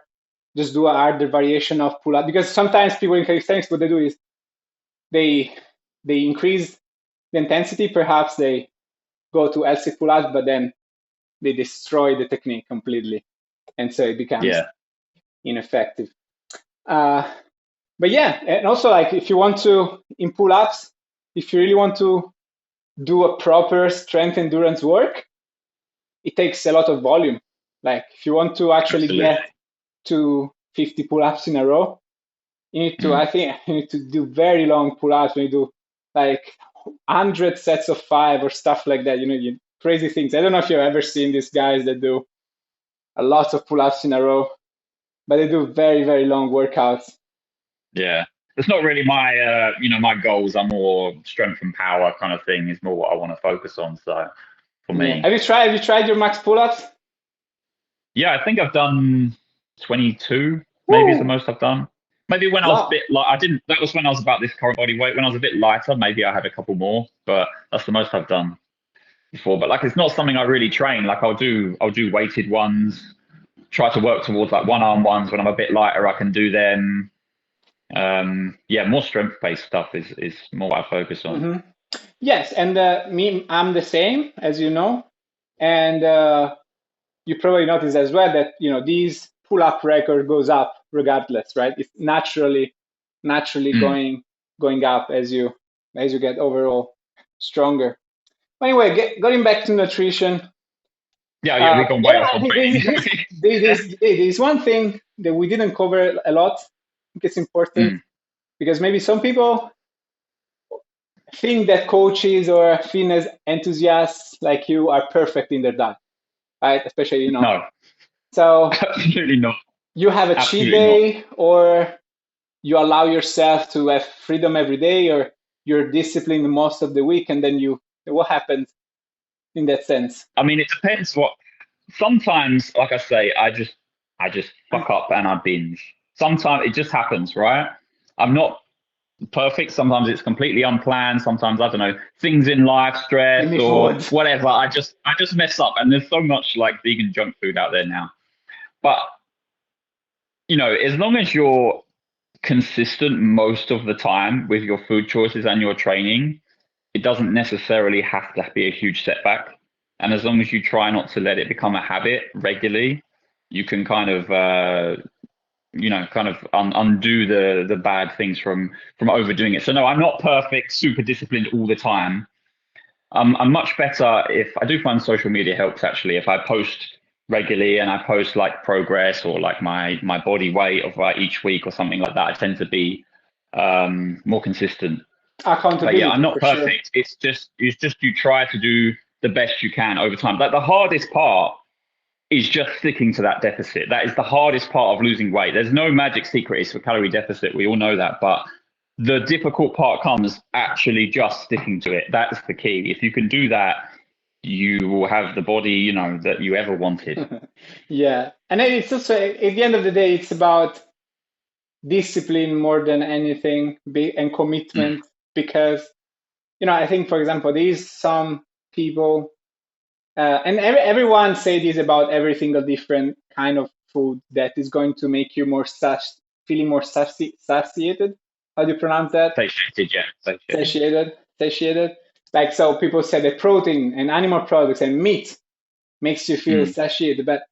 just do a harder variation of pull-up. Because sometimes people in calisthenics, what they do is they increase the intensity. Perhaps they go to LC pull-ups, but then they destroy the technique completely, and so it becomes Yeah. ineffective. Uh, but yeah, and also like if you want to in pull-ups, if you really want to do a proper strength endurance work, it takes a lot of volume. Like if you want to actually Absolutely. get to 50 pull-ups in a row, I Mm. think you need to do very long pull-ups when you do like 100 sets of 5 or stuff like that. Crazy things. I don't know if you've ever seen these guys that do a lot of pull-ups in a row, but they do very, very long workouts. Yeah. It's not really my my goals are more strength and power kind of thing is more what I want to focus on. So for Yeah. me. Have you tried your max pull-ups? Yeah, I think I've done 22, maybe is the Woo! most I've done. Maybe when I was a Wow. bit like I didn't that was when I was about this current body weight. When I was a bit lighter, maybe I had a couple more, but that's the most I've done before. But like it's not something I really train. Like I'll do weighted ones, try to work towards like one arm ones when I'm a bit lighter, I can do them. Yeah, more strength based stuff is more what I focus on. Hmm. Yes, and I'm the same, as you know, and you probably notice as well that these pull-up record goes up regardless, right? It's naturally Mm. going up as you get overall stronger. Anyway, going back to nutrition, Yeah, yeah, we've gone way yeah, off I on think training. there's one thing that we didn't cover a lot. I think it's important Mm. because maybe some people think that coaches or fitness enthusiasts like you are perfect in their diet, right? Especially, No, so absolutely not. you have a cheat Absolutely not. day or you allow yourself to have freedom every day or you're disciplined most of the week and then what happens in that sense? I mean, it depends what. Sometimes, like I say, I just fuck up and I binge. Sometimes it just happens, right? I'm not. perfect. Sometimes it's completely unplanned. Sometimes I don't know, things in life, Give stress me or food. whatever. I just mess up, and there's so much like vegan junk food out there now. But as long as you're consistent most of the time with your food choices and your training, it doesn't necessarily have to be a huge setback. And as long as you try not to let it become a habit regularly, you can undo the bad things from overdoing it. So no, I'm not perfect, super disciplined all the time. I'm much better if I do find social media helps actually. If I post regularly and I post like progress or like my body weight of each week or something like that, I tend to be more consistent. But yeah, I'm Accountability not for sure. perfect. It's just you try to do the best you can over time. Like the hardest part is just sticking to that deficit. That is the hardest part of losing weight. There's no magic secret. It's a calorie deficit. We all know that. But the difficult part comes actually just sticking to it. That's the key. If you can do that, you will have the body, that you ever wanted. Yeah. And then it's also, at the end of the day, it's about discipline more than anything and Mm. commitment because, I think, for example, there is some people, and everyone say this about every single different kind of food that is going to make you more feeling more satiated. How do you pronounce that? Satiated, yeah, satiated. Satiated. Like, so people say that protein and animal products and meat makes you feel Mm. satiated, but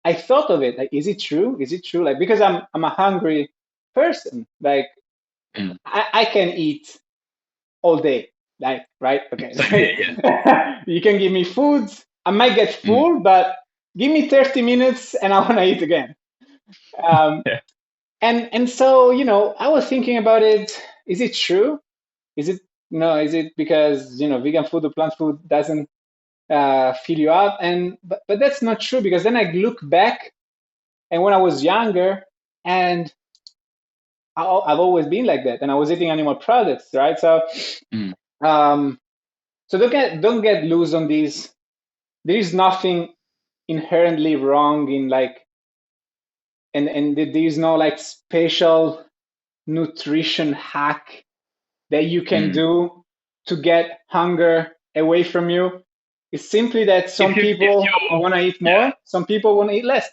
I thought of it like, is it true? Is it true? Like, because I'm a hungry person. Like, Mm. I can eat all day. Like, right? Okay. Same here, yeah. You can give me food. I might get Mm. full, but give me 30 minutes and I want to eat again. Um, Yeah. and so, I was thinking about it. Is it true? Is it no? Is it because, vegan food or plant food doesn't fill you up? And but that's not true because then I look back and when I was younger, and I've always been like that, and I was eating animal products, right? Mm. Um, so don't get loose on these. There is nothing inherently wrong in like, and there is no like special nutrition hack that you can Mm. do to get hunger away from you. It's simply that some If people you're, want to eat yeah, more, some people want to eat less.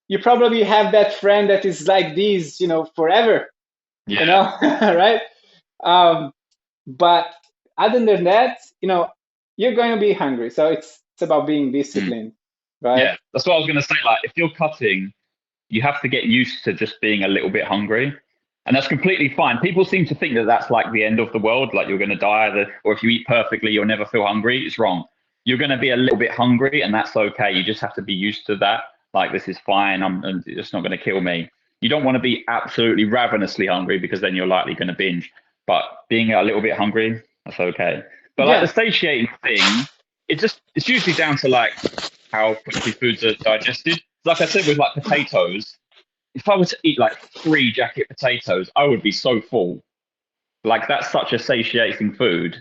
You probably have that friend that is like this, forever, yeah. right? Um, but other than that, you're going to be hungry. So it's about being Mm. disciplined, right? Yeah, that's what I was going to say. Like, if you're cutting, you have to get used to just being a little bit hungry. And that's completely fine. People seem to think that that's like the end of the world, like you're going to die, or if you eat perfectly, you'll never feel hungry. It's wrong. You're going to be a little bit hungry, and that's okay. You just have to be used to that. Like, this is fine. And it's not going to kill me. You don't want to be absolutely ravenously hungry because then you're likely going to binge. But being a little bit hungry, that's okay. But like the Yeah, satiating thing, it's usually down to like how quickly foods are digested. Like I said, with like potatoes, if I were to eat like three jacket potatoes, I would be so full. Like that's such a satiating food.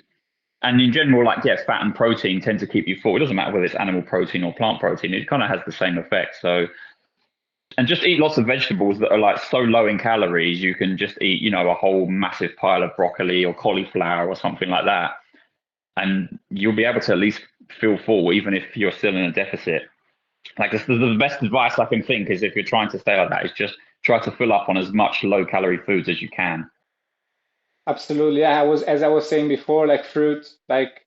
And in general, like yeah, fat and protein tend to keep you full. It doesn't matter whether it's animal protein or plant protein. It kind of has the same effect. So, and just eat lots of vegetables that are like so low in calories. You can just eat, a whole massive pile of broccoli or cauliflower or something like that, and you'll be able to at least feel full, even if you're still in a deficit. Like the best advice I can think is if you're trying to stay like that, is just try to fill up on as much low calorie foods as you can. absolutely. As I was saying before, like fruit, like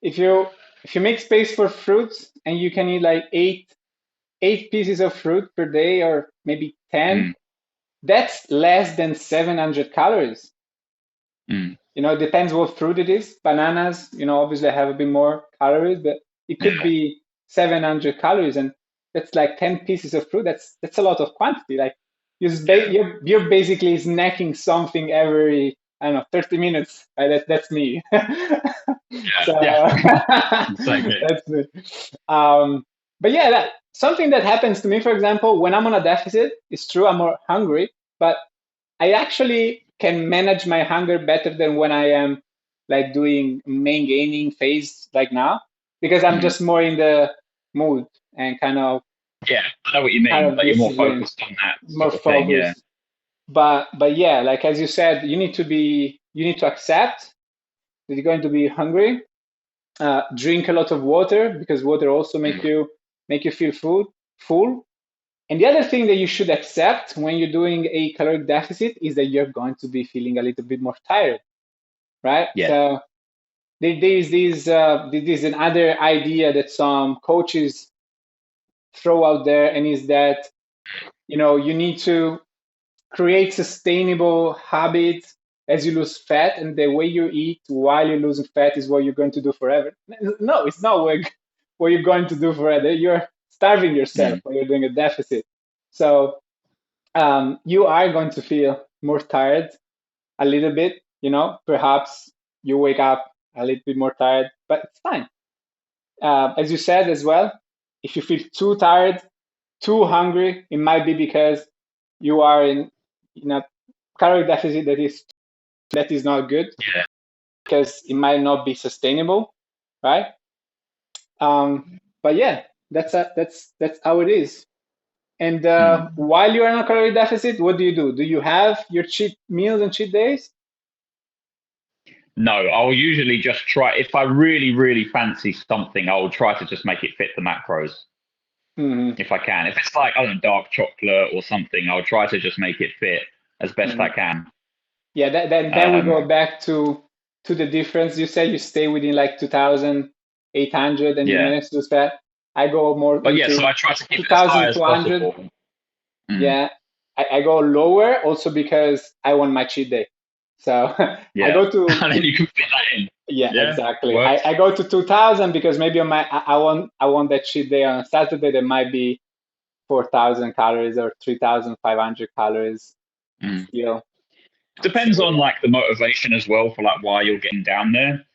if you if you make space for fruits and you can eat like eight pieces of fruit per day or maybe 10, Mm, that's less than 700 calories. mm, It depends what fruit it is. Bananas, obviously have a bit more calories, but it could yeah, be 700 calories, and that's like 10 pieces of fruit. That's a lot of quantity. Like yeah, you're basically snacking something every, I don't know, 30 minutes. Right? That's me. So yeah, yeah. Same here. that's me. Um, but yeah, something that happens to me, for example, when I'm on a deficit, it's true I'm more hungry, but I actually can manage my hunger better than when I am like doing main gaining phase like now, because I'm Mm, just more in the mood and kind of yeah, I know what you kind mean. of Like you're more disciplined, focused on that more sort of thing. Yeah. focused. but yeah, like as you said, you need to accept that you're going to be hungry. Drink a lot of water because water also make you feel full. And the other thing that you should accept when you're doing a caloric deficit is that you're going to be feeling a little bit more tired, right? Yeah. So there's another idea that some coaches throw out there, and is that you need to create sustainable habits as you lose fat, and the way you eat while you're losing fat is what you're going to do forever. No, it's not what you're going to do forever. You're starving yourself Mm. when you're doing a deficit. So you are going to feel more tired a little bit. Perhaps you wake up a little bit more tired, but it's fine. As you said as well, if you feel too tired, too hungry, it might be because you are in a calorie deficit that is not good, Yeah. because it might not be sustainable, right? But yeah, that's how it is. And Mm. while you are in a calorie deficit, what do you do? Do you have your cheat meals and cheat days? No, I'll usually just try, if I really, really fancy something, I'll try to just make it fit the macros Hmm. if I can. If it's like, I don't know, dark chocolate or something, I'll try to just make it fit as best I Hmm. can. Yeah, then we go Um, back to the difference. You said you stay within like 2,800 and you yeah. manage to lose fat. I go more But yeah, so into I try to keep it as high as 2,200. possible. Mm. Yeah, I go lower also because I want my cheat day. So I Yeah. go to, And then you can fit that in. yeah, Yeah. exactly. Works. I go to 2,000 because maybe on I want that cheat day on Saturday that might be 4,000 calories or 3,500 calories Mm. still. Depends So on like the motivation as well for like why you're getting down there.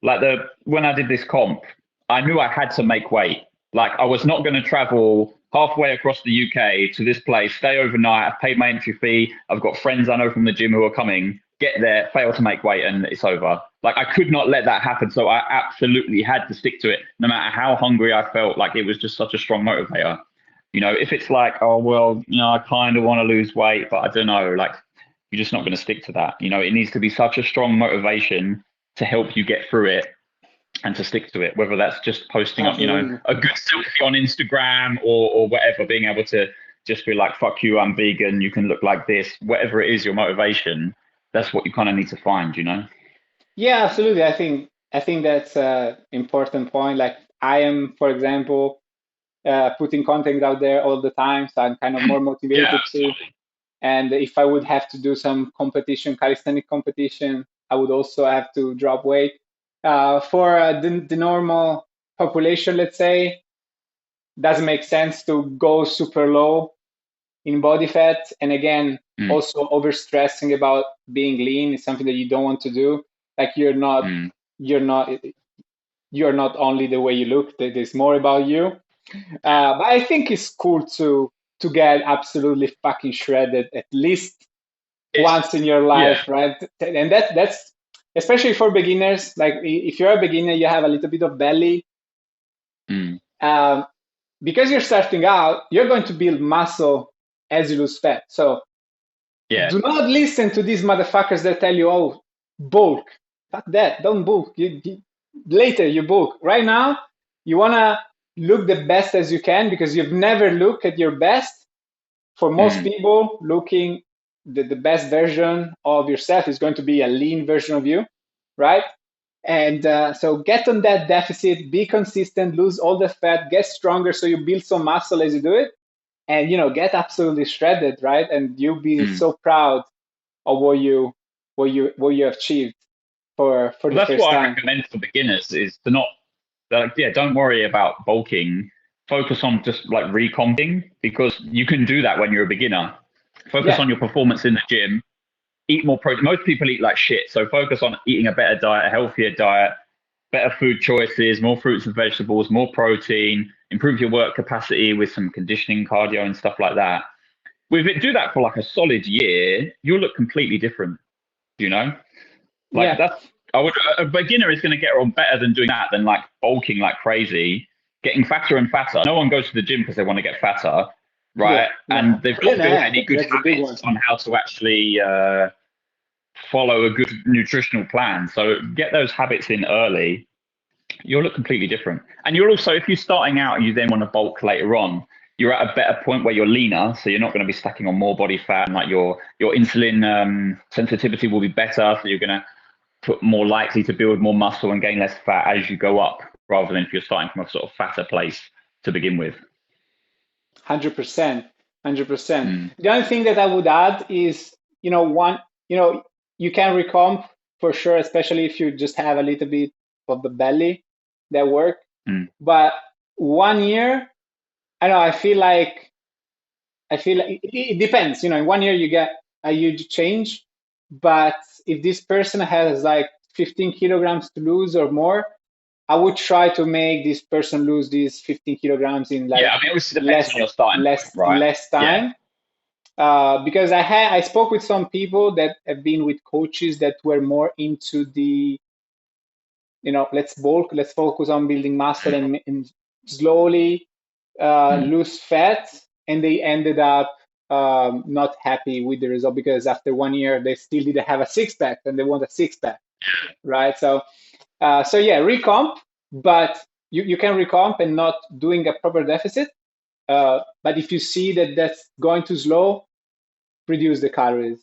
Like when I did this comp, I knew I had to make weight. Like I was not going to travel halfway across the UK to this place, stay overnight. I've paid my entry fee. I've got friends I know from the gym who are coming. Get there, fail to make weight, and it's over. Like I could not let that happen. So I absolutely had to stick to it, no matter how hungry I felt. Like it was just such a strong motivator. If it's like, oh well, I kind of want to lose weight, but I don't know. Like you're just not going to stick to that. It needs to be such a strong motivation to help you get through it and to stick to it, whether that's just posting up, absolutely. a good selfie on Instagram or whatever, being able to just be like, fuck you, I'm vegan, you can look like this, whatever it is, your motivation, that's what you kind of need to find. Yeah, absolutely. I think that's an important point. Like I am, for example, putting content out there all the time, so I'm kind of more Yeah, motivated to. And if I would have to do some competition, calisthenic competition, I would also have to drop weight. For the normal population, let's say, doesn't make sense to go super low in body fat. And again, mm, also overstressing about being lean is something that you don't want to do. Like mm, you're not, you're not only the way you look. There's more about you. But I think it's cool to get absolutely fucking shredded at least it's once in your yeah, life, right? And that's especially for beginners. Like if you're a beginner, you have a little bit of belly. mm, Um, because you're starting out, you're going to build muscle as you lose fat. So yeah, do not listen to these motherfuckers that tell you, "Oh, bulk." Fuck that. Don't bulk. Later you bulk. Right now, you wanna look the best as you can because you've never looked at your best. For most mm, people, looking the best version of yourself is going to be a lean version of you, right? And so get on that deficit, be consistent, lose all the fat, get stronger so you build some muscle as you do it, and get absolutely shredded, right? And you'll be mm. so proud of what you achieved for Well, the that's first what I time. recommend for beginners is to not yeah, don't worry about bulking. Focus on just like recomping because you can do that when you're a beginner. Focus Yeah, on your performance in the gym. Eat more protein. Most people eat like shit, so focus on eating a better diet, a healthier diet, better food choices, more fruits and vegetables, more protein. Improve your work capacity with some conditioning, cardio, and stuff like that. With it, do that for like a solid year, you'll look completely different. You know, like yeah, that's I would a beginner is going to get on better than doing that than like bulking like crazy, getting fatter and fatter. No one goes to the gym because they want to get fatter. Yeah, right? yeah, And they've yeah. not built Nah, any good that's the big habits one. on how to actually follow a good nutritional plan. So get those habits in early, you'll look completely different. And you're also, if you're starting out and you then want to bulk later on, you're at a better point where you're leaner, so you're not going to be stacking on more body fat, and like your insulin sensitivity will be better, so you're going to put more likely to build more muscle and gain less fat as you go up, rather than if you're starting from a sort of fatter place to begin with. 100%, 100%. Mm, The only thing that I would add is, one, you know, you can recomp for sure, especially if you just have a little bit of the belly that work. mm. But 1 year, I know, I feel like it depends. In 1 year you get a huge change, but if this person has like 15 kilograms to lose or more, I would try to make this person lose these 15 kilograms in Yeah, like I mean, it obviously depends on less your starting point, less right? less Yeah. time. Because I spoke with some people that have been with coaches that were more into the, let's bulk, let's focus on building muscle and slowly Mm. lose fat, and they ended up not happy with the result because after 1 year they still didn't have a six pack and they want a six pack, right? So yeah, recomp, but you can recomp and not doing a proper deficit. But if you see that that's going too slow, reduce the calories.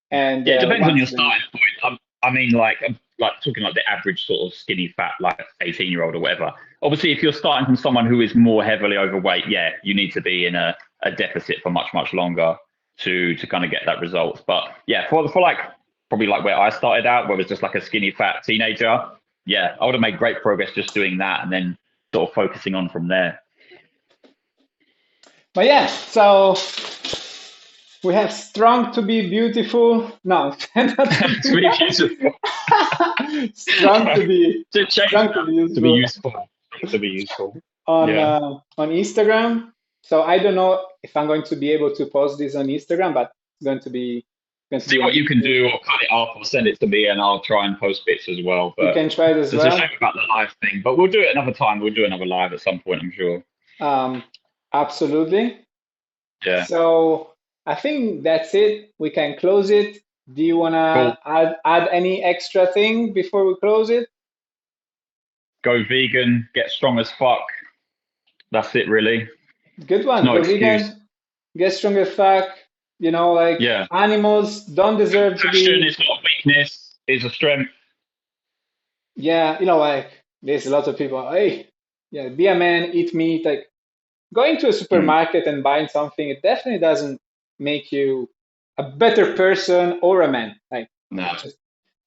And Yeah, it depends on once your then, starting point. I mean, like, I'm like talking like the average sort of skinny fat, like 18-year-old or whatever. Obviously, if you're starting from someone who is more heavily overweight, yeah, you need to be in a deficit for much, much longer to kind of get that result. But yeah, for like probably like where I started out, where it was just like a skinny fat teenager, yeah, I would have made great progress just doing that and then sort of focusing on from there. but yeah, so we have strong to be beautiful. No, not to To be be beautiful, strong to be to change strong to that be to be useful useful, to be useful. on Yeah. Instagram. So I don't know if I'm going to be able to post this on Instagram, but it's going to be See on what you can YouTube. do, or cut it off, or send it to me, and I'll try and post bits as well. You But can try it as it's a well. shame about the live thing. But we'll do it another time. We'll do another live at some point, I'm sure. Um, Absolutely. Yeah. So I think that's it. We can close it. Do you Cool. wanna add any extra thing before we close it? Go vegan. Get strong as fuck. That's it, really. Good It's one. no Go excuse. vegan. Get stronger fuck. Like Yeah. animals don't deserve to Passion be. is not a weakness. Is a strength. Yeah, like there's a lot of people. Hey, yeah, be a man, eat meat. Like going to a Mm. supermarket and buying something, it definitely doesn't make you a better person or a man. Like No. just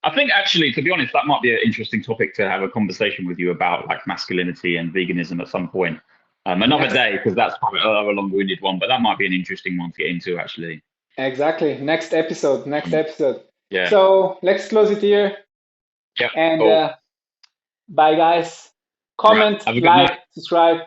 I think actually, to be honest, that might be an interesting topic to have a conversation with you about, like masculinity and veganism at some point. Another next. day, because that's probably a long-winded one, but that might be an interesting one to get into actually. Exactly. Next episode. Next Um, episode. yeah. So let's close it here. Yeah. And Cool. bye, guys. Right. Comment, Have a good like, night. subscribe.